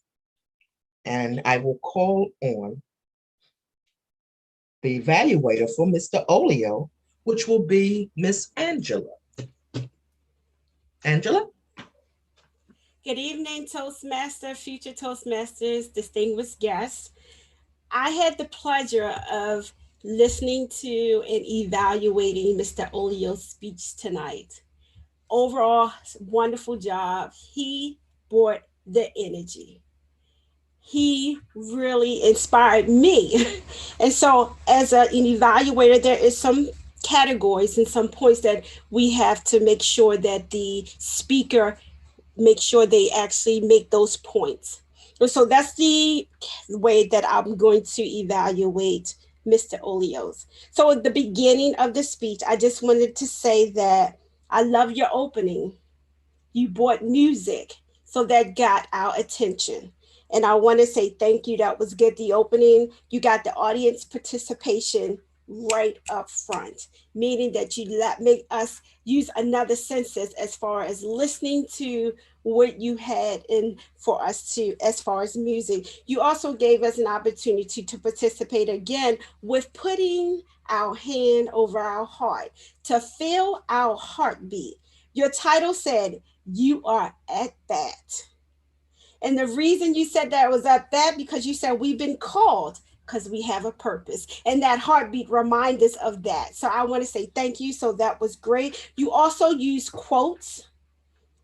And I will call on the evaluator for Mr. Olio, which will be Miss Angela. Angela? Good evening, Toastmaster, future Toastmasters, distinguished guests. I had the pleasure of listening to and evaluating Mr. Olio's speech tonight. Overall, wonderful job. He brought the energy. He really inspired me. And so as an evaluator, there is some categories and some points that we have to make sure that the speaker make sure they actually make those points. And so that's the way that I'm going to evaluate Mr. Olio's. So at the beginning of the speech, I just wanted to say that I love your opening. You brought music, so that got our attention. And I want to say thank you. That was good. The opening, you got the audience participation right up front, meaning that you make us use another senses as far as listening to what you had in for us to, as far as music. You also gave us an opportunity to participate again with putting our hand over our heart, to feel our heartbeat. Your title said, "You are at bat." And the reason you said that was at bat because you said we've been called because we have a purpose. And that heartbeat reminds us of that. So I want to say thank you. So that was great. You also used quotes.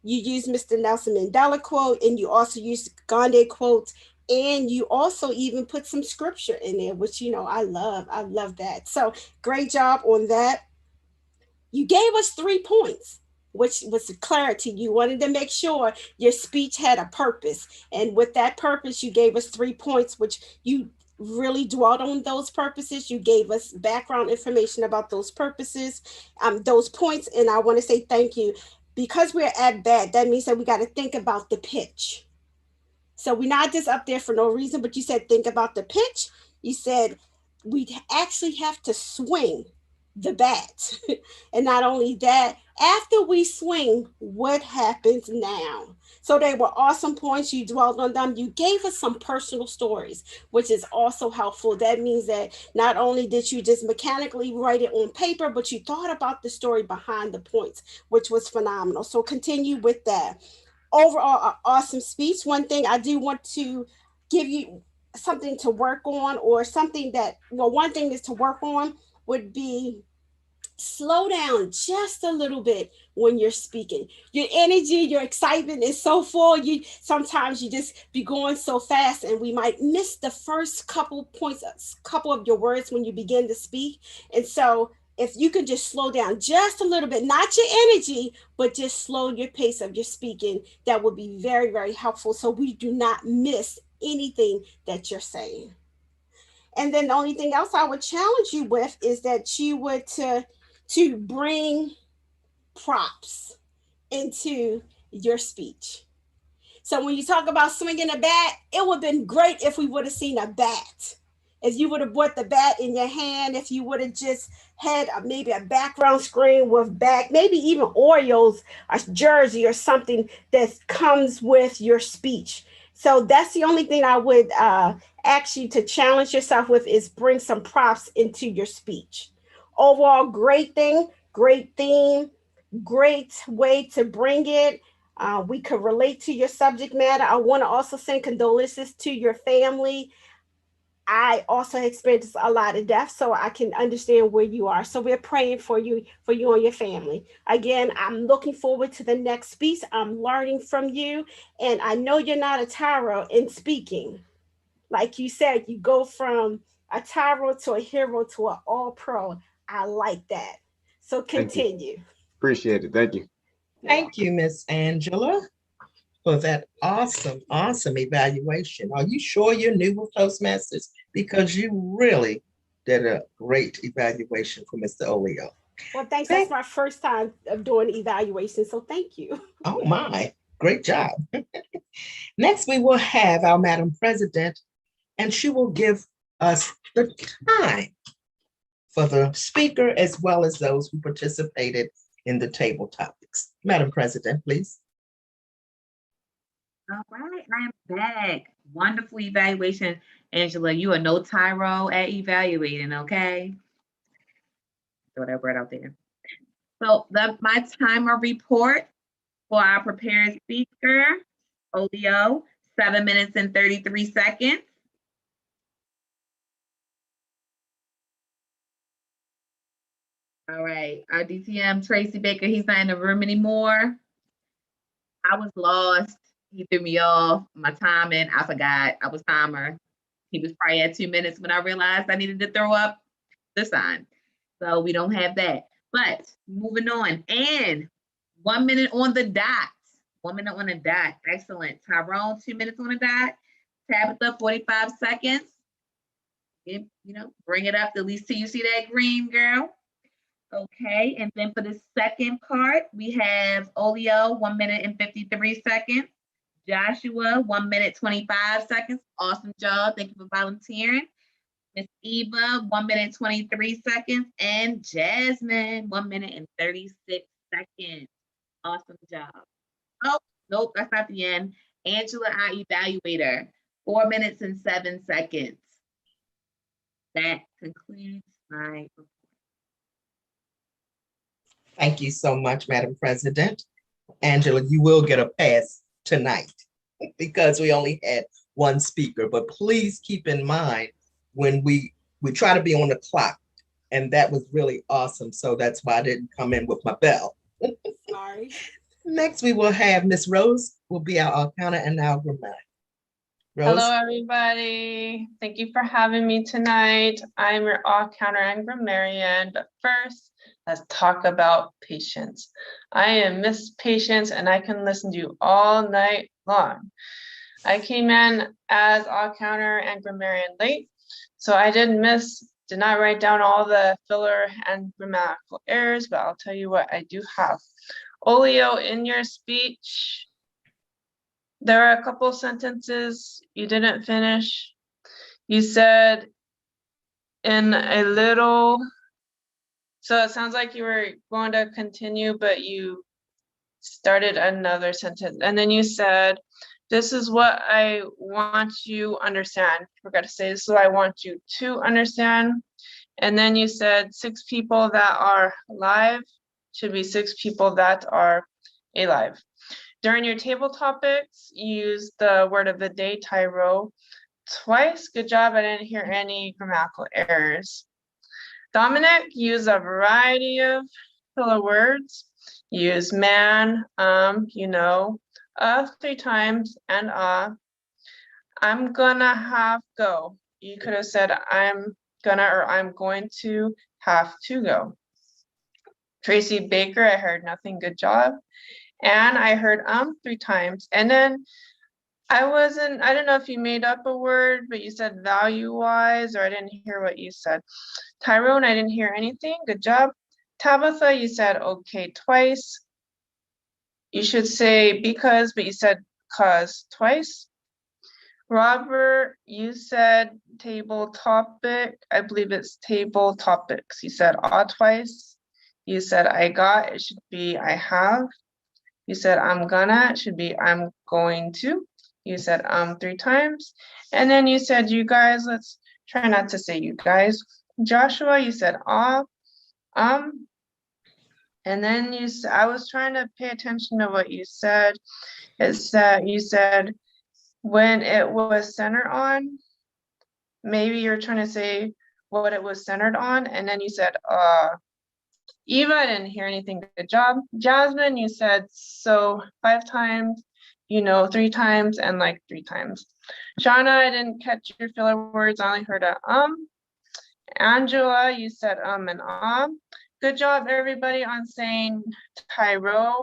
You used Mr. Nelson Mandela quote, and you also used Gandhi quotes. And you also even put some scripture in there, which, you know, I love that. So great job on that. You gave us 3 points, which was clarity. You wanted to make sure your speech had a purpose. And with that purpose, you gave us 3 points, which you really dwelled on those purposes. You gave us background information about those purposes, those points. And I want to say thank you. Because we're at bat, that means that we got to think about the pitch. So we're not just up there for no reason, but you said think about the pitch. You said we actually have to swing the bat. And not only that, after we swing, what happens now? So they were awesome points. You dwelled on them. You gave us some personal stories, which is also helpful. That means that not only did you just mechanically write it on paper, but you thought about the story behind the points, which was phenomenal. So continue with that. Overall, an awesome speech. One thing I do want to give you something to work on, or something that, well, one thing is to work on would be slow down just a little bit when you're speaking. Your energy, your excitement is so full. Sometimes you just be going so fast, and we might miss the first couple points, couple of your words when you begin to speak. And so if you could just slow down just a little bit, not your energy, but just slow your pace of your speaking, that would be very, very helpful, so we do not miss anything that you're saying. And then the only thing else I would challenge you with is that you would to bring props into your speech. So when you talk about swinging a bat, it would have been great if we would have seen a bat. If you would have brought the bat in your hand, if you would have just had maybe a background screen with maybe even Orioles, a jersey or something that comes with your speech. So that's the only thing I would ask you to challenge yourself with, is bring some props into your speech. Overall, great thing. Great theme, great way to bring it. We could relate to your subject matter. I want to also send condolences to your family. I also experienced a lot of death, so I can understand where you are. So we're praying for you and your family. Again, I'm looking forward to the next speech. I'm learning from you, and I know you're not a tyro in speaking. Like you said, you go from a tyro to a hero to an all pro. I like that. So Thank you. continue. Appreciate it. Thank you. Thank you, Miss Angela, for that awesome evaluation. Are you sure you're new with Toastmasters? Because you really did a great evaluation for Mr. Olio. Well, thanks. That's my first time of doing evaluation, so thank you. Oh my, great job. Next, we will have our Madam President, and she will give us the time for the speaker as well as those who participated in the table topics. Madam President, please. All right, I am back. Wonderful evaluation. Angela, you are no tyro at evaluating, okay? Throw that word out there. So my timer report for our prepared speaker, Olio, 7 minutes and 33 seconds. All right, our DTM, Tracy Baker, he's not in the room anymore. I was lost. He threw me off. My timing, I forgot. I was timer. He was probably at 2 minutes when I realized I needed to throw up the sign. So we don't have that. But moving on. And 1 minute on the dot. 1 minute on the dot. Excellent. Tyrone, 2 minutes on the dot. Tabitha, 45 seconds. Bring it up at least till you see that green, girl. Okay, and then for the second part, we have Olio, 1 minute and 53 seconds. Joshua, 1 minute, 25 seconds. Awesome job. Thank you for volunteering. Miss Eva, 1 minute, 23 seconds. And Jasmine, 1 minute and 36 seconds. Awesome job. Oh, nope, that's not the end. Angela, our evaluator, 4 minutes and 7 seconds. That concludes my report. Thank you so much, Madam President. Angela, you will get a pass tonight because we only had one speaker, but please keep in mind when we try to be on the clock, and that was really awesome. So that's why I didn't come in with my bell. Sorry. Next, we will have Miss Rose, will be our counter and our grammar. Rose? Hello, everybody. Thank you for having me tonight. I'm your counter and grammarian, but first, let's talk about patience. I am Miss Patience, and I can listen to you all night long. I came in as counter and grammarian late, so I did not write down all the filler and grammatical errors, but I'll tell you what I do have. Olio, in your speech, there are a couple sentences you didn't finish. You said in a little, so it sounds like you were going to continue, but you started another sentence. And then you said, this is what I want you to understand. I forgot to say, this is what I want you to understand. And then you said 6 people that are alive should be 6 people that are alive. During your table topics, you used the word of the day, tyro, twice. Good job. I didn't hear any grammatical errors. Dominic used a variety of filler words. You used man, 3 times, and I'm gonna have go. You could have said I'm gonna or I'm going to have to go. Tracy Baker, I heard nothing. Good job. And I heard 3 times. And then I don't know if you made up a word, but you said value-wise, or I didn't hear what you said. Tyrone, I didn't hear anything. Good job. Tabitha, you said okay twice. You should say because, but you said cause twice. Robert, you said table topic. I believe it's table topics. You said twice. You said I got, it should be I have. You said I'm gonna, it should be I'm going to. You said 3 times. And then you said you guys, let's try not to say you guys. Joshua, you said And then I was trying to pay attention to what you said. It's that you said when it was centered on, maybe you're trying to say what it was centered on, and then you said, Eva, I didn't hear anything. Good job. Jasmine, you said so 5 times, 3 times, and like 3 times. Shauna, I didn't catch your filler words. I only heard a Angela, you said and Good job, everybody, on saying Tyro.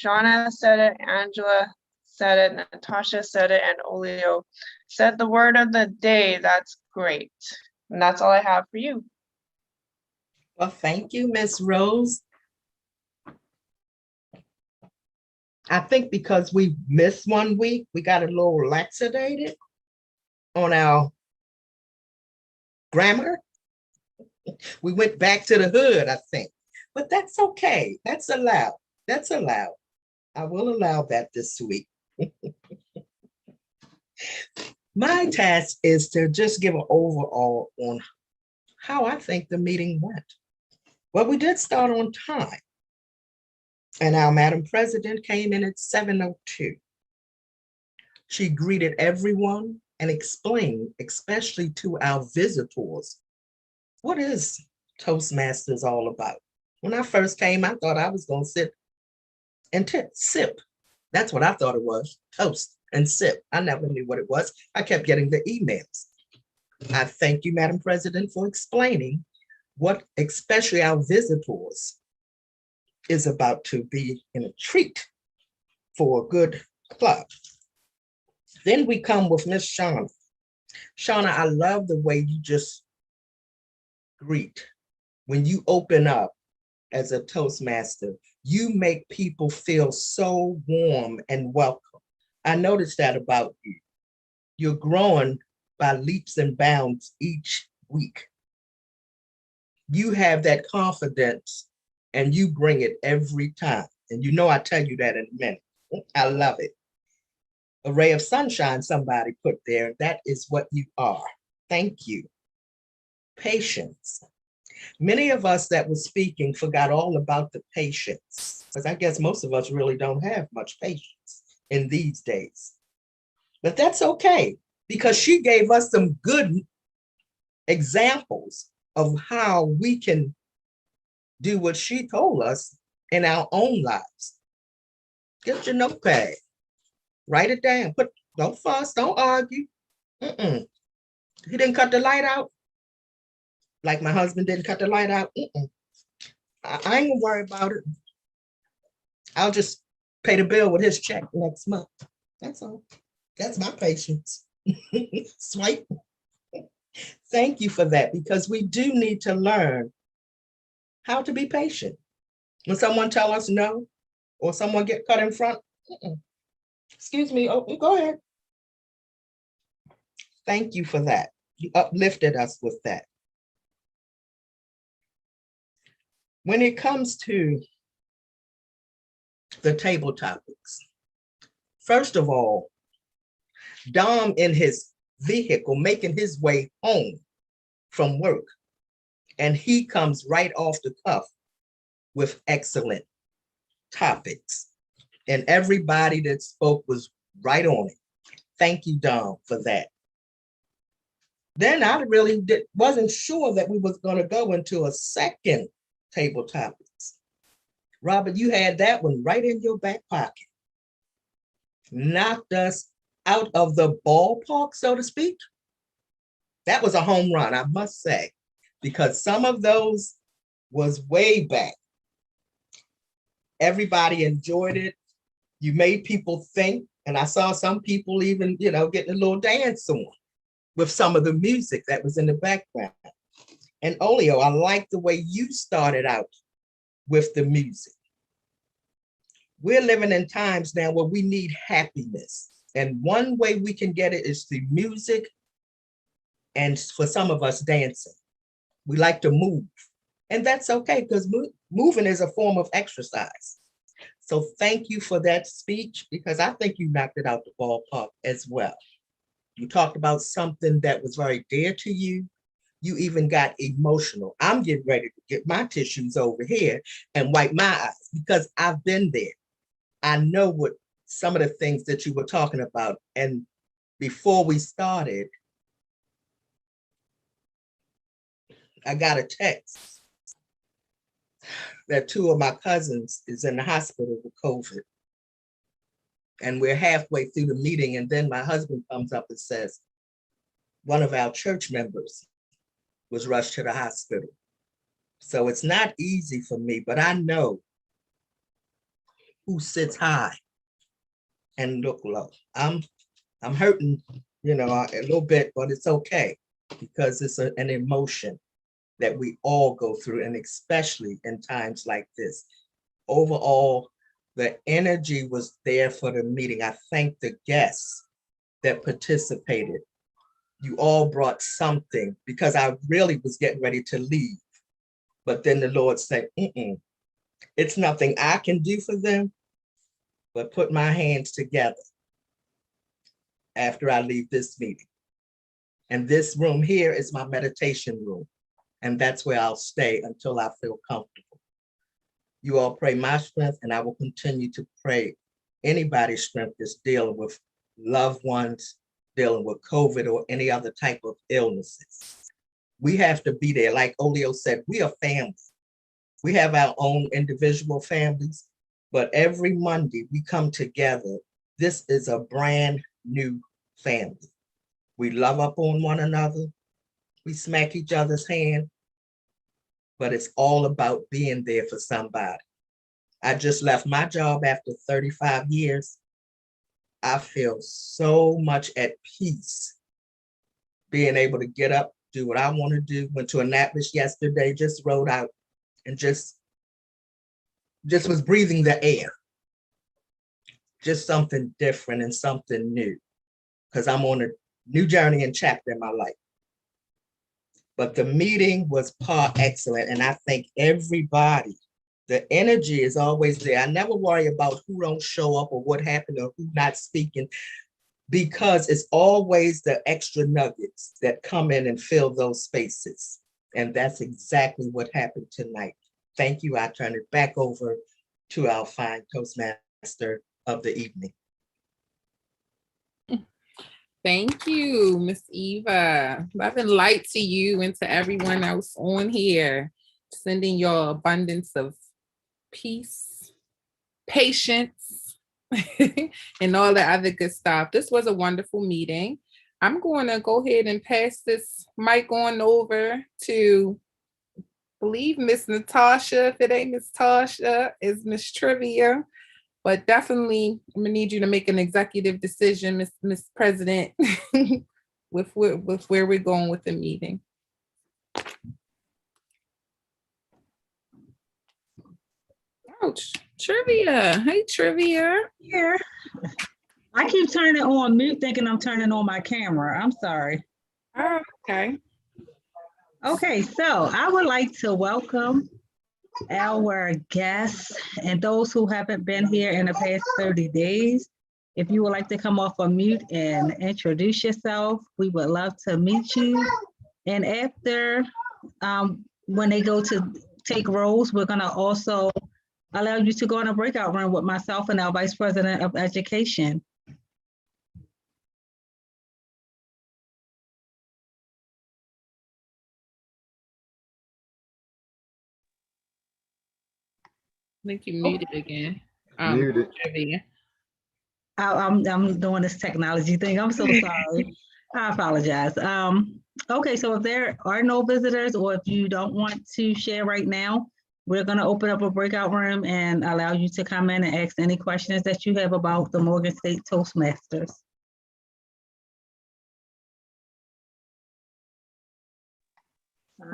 Shauna said it, Angela said it, Natasha said it, and Olio said the word of the day. That's great. And that's all I have for you. Well, thank you, Miss Rose. I think because we missed 1 week, we got a little laxated on our grammar. We went back to the hood, I think, but that's okay. That's allowed. That's allowed. I will allow that this week. My task is to just give an overall on how I think the meeting went. Well, we did start on time, and our Madam President came in at 7:02. She greeted everyone and explained, especially to our visitors, what is Toastmasters all about? When I first came, I thought I was going to sit and sip. That's what I thought it was, toast and sip. I never knew what it was. I kept getting the emails. I thank you, Madam President, for explaining what, especially our visitors, is about to be in a treat for a good club. Then we come with Miss Shauna. Shauna, I love the way you just greet. When you open up as a Toastmaster, you make people feel so warm and welcome. I noticed that about you. You're growing by leaps and bounds each week. You have that confidence and you bring it every time. And you know I tell you that in a minute. I love it. A ray of sunshine somebody put there. That is what you are. Thank you. Patience. Many of us that were speaking forgot all about the patience, because I guess most of us really don't have much patience in these days. But that's okay, because she gave us some good examples of how we can do what she told us in our own lives. Get your notepad, write it down, don't fuss, don't argue. He didn't cut the light out. Like my husband didn't cut the light out. I ain't gonna worry about it. I'll just pay the bill with his check next month. That's all. That's my patience. Swipe. Thank you for that, because we do need to learn how to be patient. When someone tell us no, or someone get cut in front, excuse me, oh, go ahead. Thank you for that. You uplifted us with that. When it comes to the table topics, first of all, Dom in his vehicle making his way home from work, and he comes right off the cuff with excellent topics, and everybody that spoke was right on it. Thank you, Dom, for that. Then I really wasn't sure that we was going to go into a second table topics. Robert, you had that one right in your back pocket. Knocked us out of the ballpark, so to speak. That was a home run, I must say, because some of those was way back. Everybody enjoyed it. You made people think, and I saw some people even, getting a little dance on with some of the music that was in the background. And Olio, I like the way you started out with the music. We're living in times now where we need happiness. And one way we can get it is through music, and for some of us, dancing. We like to move. And that's okay, because moving is a form of exercise. So thank you for that speech, because I think you knocked it out the ballpark as well. You talked about something that was very dear to you, You even got emotional. I'm getting ready to get my tissues over here and wipe my eyes because I've been there. I know what some of the things that you were talking about. And before we started, I got a text that 2 of my cousins is in the hospital with COVID. And we're halfway through the meeting. And then my husband comes up and says, one of our church members was rushed to the hospital. So it's not easy for me, but I know who sits high and look low. I'm hurting, you know, a little bit, but it's okay because it's an emotion that we all go through, and especially in times like this. Overall, the energy was there for the meeting. I thank the guests that participated. You all brought something because I really was getting ready to leave. But then the Lord said, it's nothing I can do for them, but put my hands together after I leave this meeting. And this room here is my meditation room. And that's where I'll stay until I feel comfortable. You all pray my strength, and I will continue to pray anybody's strength that's dealing with loved ones, dealing with COVID or any other type of illnesses. We have to be there. Like Olio said, we are family. We have our own individual families, but every Monday we come together. This is a brand new family. We love up on one another. We smack each other's hand, but it's all about being there for somebody. I just left my job after 35 years. I feel so much at peace being able to get up, do what I want to do. Went to Annapolis yesterday, just rode out and just was breathing the air. Just something different and something new, because I'm on a new journey and chapter in my life. But the meeting was par excellent, and I thank everybody. The energy is always there. I never worry about who don't show up or what happened or who not speaking, because it's always the extra nuggets that come in and fill those spaces. And that's exactly what happened tonight. Thank you. I turn it back over to our fine Toastmaster of the evening. Thank you, Miss Eva. Love and light to you and to everyone else on here. Sending your abundance of peace, patience, and all the other good stuff. This was a wonderful meeting. I'm going to go ahead and pass this mic on over to, I believe, Miss Natasha. If it ain't Miss Tasha, it's Miss Trivia. But definitely, I'm gonna need you to make an executive decision, Miss President, with where we're going with the meeting. Ouch, Trivia. Hey, Trivia. Here. I keep turning on mute thinking I'm turning on my camera. I'm sorry. Oh, okay. Okay, so I would like to welcome our guests and those who haven't been here in the past 30 days. If you would like to come off of mute and introduce yourself, we would love to meet you. And after, when they go to take roles, we're gonna also allow you to go in a breakout room with myself and our Vice President of Education. I think you muted again. Muted. Trivia. I'm doing this technology thing. I'm so sorry. I apologize. Okay, so if there are no visitors or if you don't want to share right now, we're going to open up a breakout room and allow you to come in and ask any questions that you have about the Morgan State Toastmasters.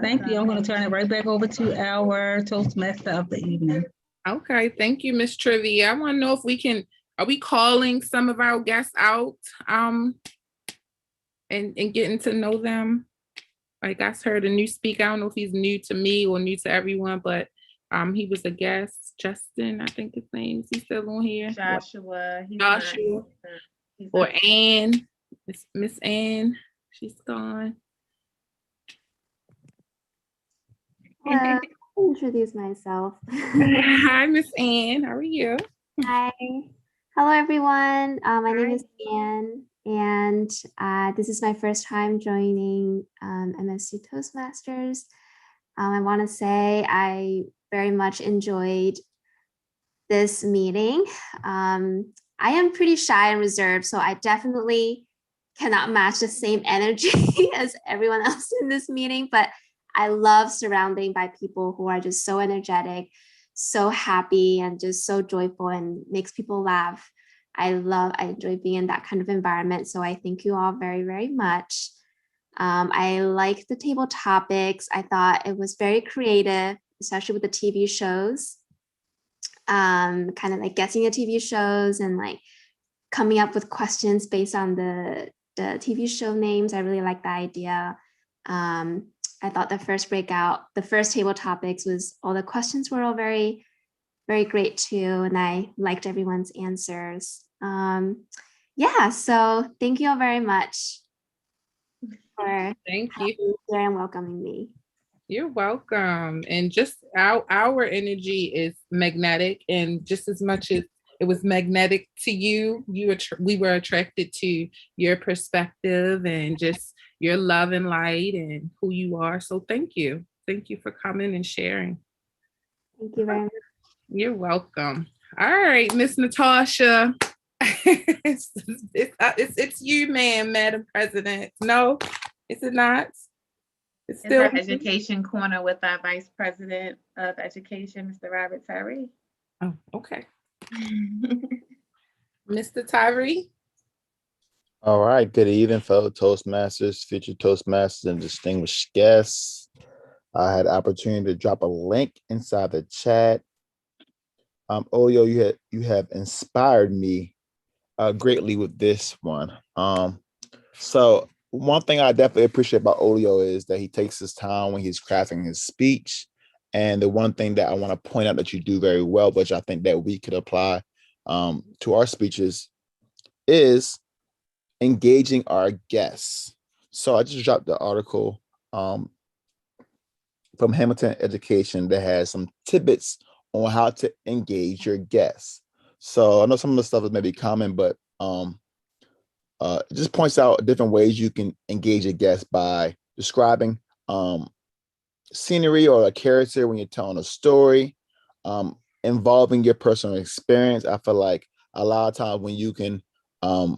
Thank you. I'm going to turn it right back over to our Toastmaster of the evening. Okay, thank you, Miss Trivia. I want to know if we can, are we calling some of our guests out and getting to know them? Like I heard a new speaker. I don't know if he's new to me or new to everyone, but he was a guest. Justin, I think his name. Is he still on here? Joshua. Joshua. Or Ann. Miss Ann. She's gone. Hello, I'll introduce myself. Hi, Miss Ann. How are you? Hi. Hello, everyone. My name is Anne, and this is my first time joining MSU Toastmasters. I want to say I very much enjoyed this meeting. I am pretty shy and reserved, so I definitely cannot match the same energy as everyone else in this meeting, but I love surrounding by people who are just so energetic, so happy, and just so joyful and makes people laugh. I enjoy being in that kind of environment. So I thank you all very, very much. I like the table topics. I thought it was very creative, especially with the TV shows. Kind of like guessing the TV shows and like coming up with questions based on the TV show names. I really like that idea. I thought the first table topics all the questions were all very, very great too. And I liked everyone's answers. Yeah, so thank you all very much for Thank you and welcoming me. You're welcome. And just our energy is magnetic, and just as much as it was magnetic to you, we were attracted to your perspective and just your love and light and who you are. So thank you for coming and sharing. Thank you very much. You're welcome. All right, Miss Natasha. It's you, Madam President. No, is it not? It's still our education corner with our Vice President of Education, Mr. Robert Tyree. Oh, okay. Mr. Tyree. All right. Good evening, fellow Toastmasters, future Toastmasters, and distinguished guests. I had the opportunity to drop a link inside the chat. Olio, you have inspired me greatly with this one. So one thing I definitely appreciate about Olio is that he takes his time when he's crafting his speech. And the one thing that I want to point out that you do very well, which I think that we could apply to our speeches, is engaging our guests. So I just dropped the article from Hamilton Education that has some tidbits on how to engage your guests. So I know some of the stuff is maybe common, but it just points out different ways you can engage a guest by describing scenery or a character when you're telling a story, involving your personal experience. I feel like a lot of times when you can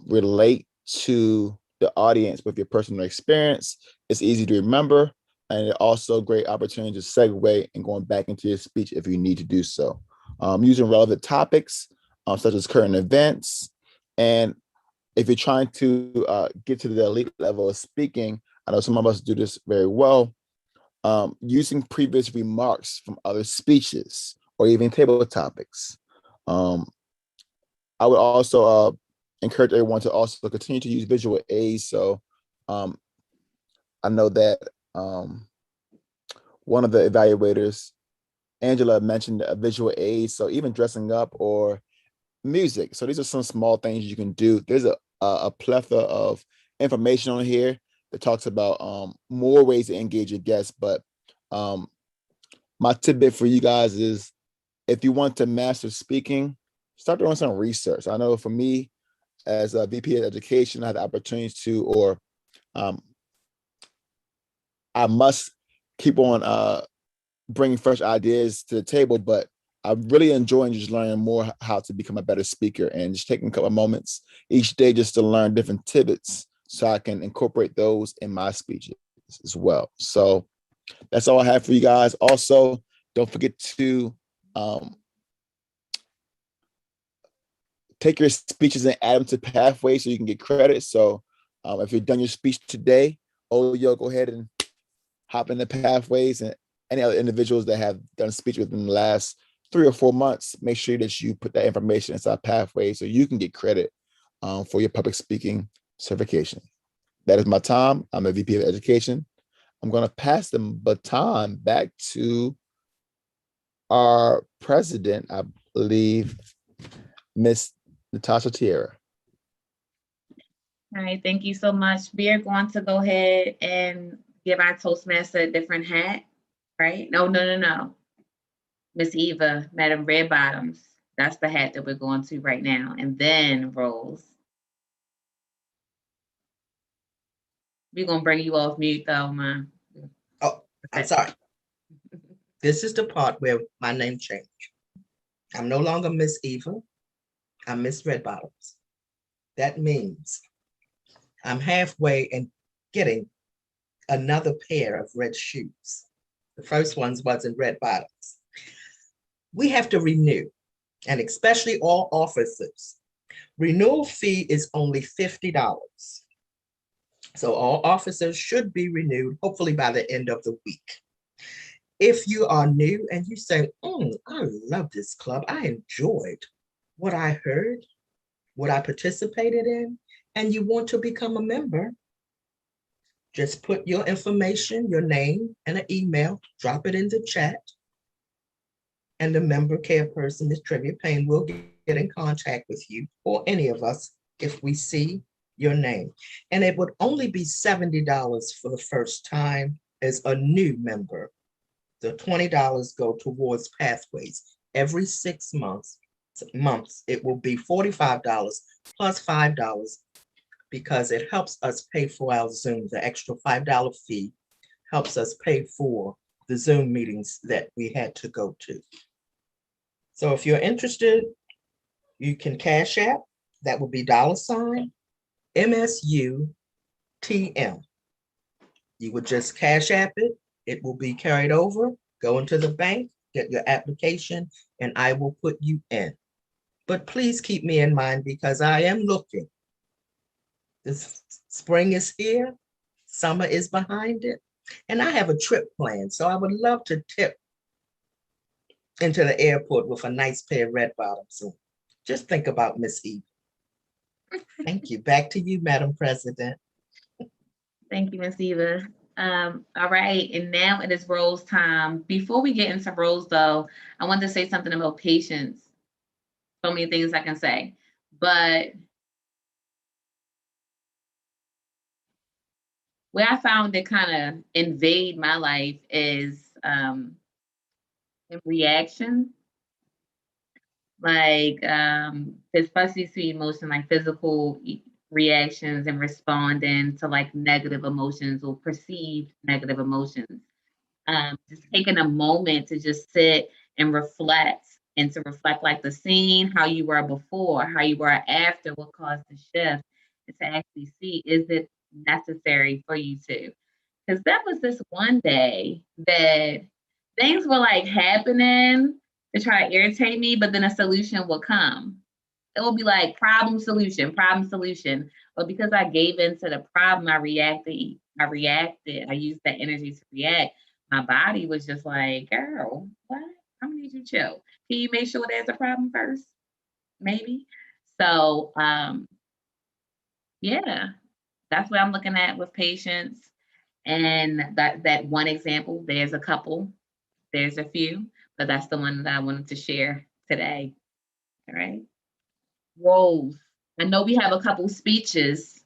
relate to the audience with your personal experience, it's easy to remember, and also a great opportunity to segue and going back into your speech if you need to do so. Using relevant topics such as current events, and if you're trying to get to the elite level of speaking, I know some of us do this very well, using previous remarks from other speeches or even table topics. I would also encourage everyone to also continue to use visual aids. So I know that one of the evaluators, Angela, mentioned a visual aid. So even dressing up or music. So these are some small things you can do. There's a plethora of information on here that talks about more ways to engage your guests. But my tidbit for you guys is, if you want to master speaking, start doing some research. I know for me, as a VP of Education, I had the opportunity to, or I must keep on bringing fresh ideas to the table, but I'm really enjoying just learning more how to become a better speaker, and just taking a couple of moments each day just to learn different tidbits so I can incorporate those in my speeches as well. So that's all I have for you guys. Also, don't forget to take your speeches and add them to Pathways so you can get credit. So if you've done your speech today, go ahead and hop into Pathways, and any other individuals that have done speech within the last 3 or 4 months, make sure that you put that information inside Pathways so you can get credit for your public speaking certification. That is my time. I'm a VP of Education. I'm going to pass the baton back to our president, I believe, Miss Natasha Tierra. All right, thank you so much. We are going to go ahead and give our Toastmaster a different hat. right? No. Miss Eva, Madam Red Bottoms. That's the hat that we're going to right now. And then roles. We're going to bring you off mute though, man. Oh, I'm sorry. This is the part where my name changed. I'm no longer Miss Eva. I'm Miss Red Bottoms. That means I'm halfway in getting another pair of red shoes. The first ones wasn't red bottoms. We have to renew, and especially all officers. Renewal fee is only $50. So all officers should be renewed, hopefully by the end of the week. If you are new and you say, I love this club, I enjoyed what I heard, what I participated in, and you want to become a member, just put your information, your name, and an email, drop it in the chat, and the member care person, Ms. Trivia Payne, will get in contact with you or any of us if we see your name. And it would only be $70 for the first time as a new member. The $20 go towards pathways. Every 6 months, it will be $45 plus $5 because it helps us pay for our Zoom. The extra $5 fee helps us pay for the Zoom meetings that we had to go to. So if you're interested, you can Cash App. That would be $ MSU TM. You would just Cash App it. It will be carried over, go into the bank, get your application, and I will put you in. But please keep me in mind because I am looking. This spring is here, summer is behind it, and I have a trip planned. So I would love to tip into the airport with a nice pair of red bottoms. So just think about Miss Eve. Thank you. Back to you, Madam President. Thank you, Miss Eva. All right, and now it is Rose time. Before we get into Rose, though, I want to say something about patience. So many things I can say, but where I found it kind of invade my life is in reaction, like especially to emotion, like physical reactions and responding to like negative emotions or perceived negative emotions. Just taking a moment to just sit and reflect like the scene, how you were before, how you were after, what caused the shift, and to actually see, is it necessary for you to? Because that was this one day that things were like happening to try to irritate me, but then a solution will come. It will be like problem, solution. But because I gave into the problem, I reacted. I used that energy to react. My body was just like, girl, what? I'm gonna need you to chill. Can you make sure there's a problem first? Maybe. So yeah, that's what I'm looking at with patience. And that one example, there's a couple, there's a few, but that's the one that I wanted to share today. All right. Rose. I know we have a couple speeches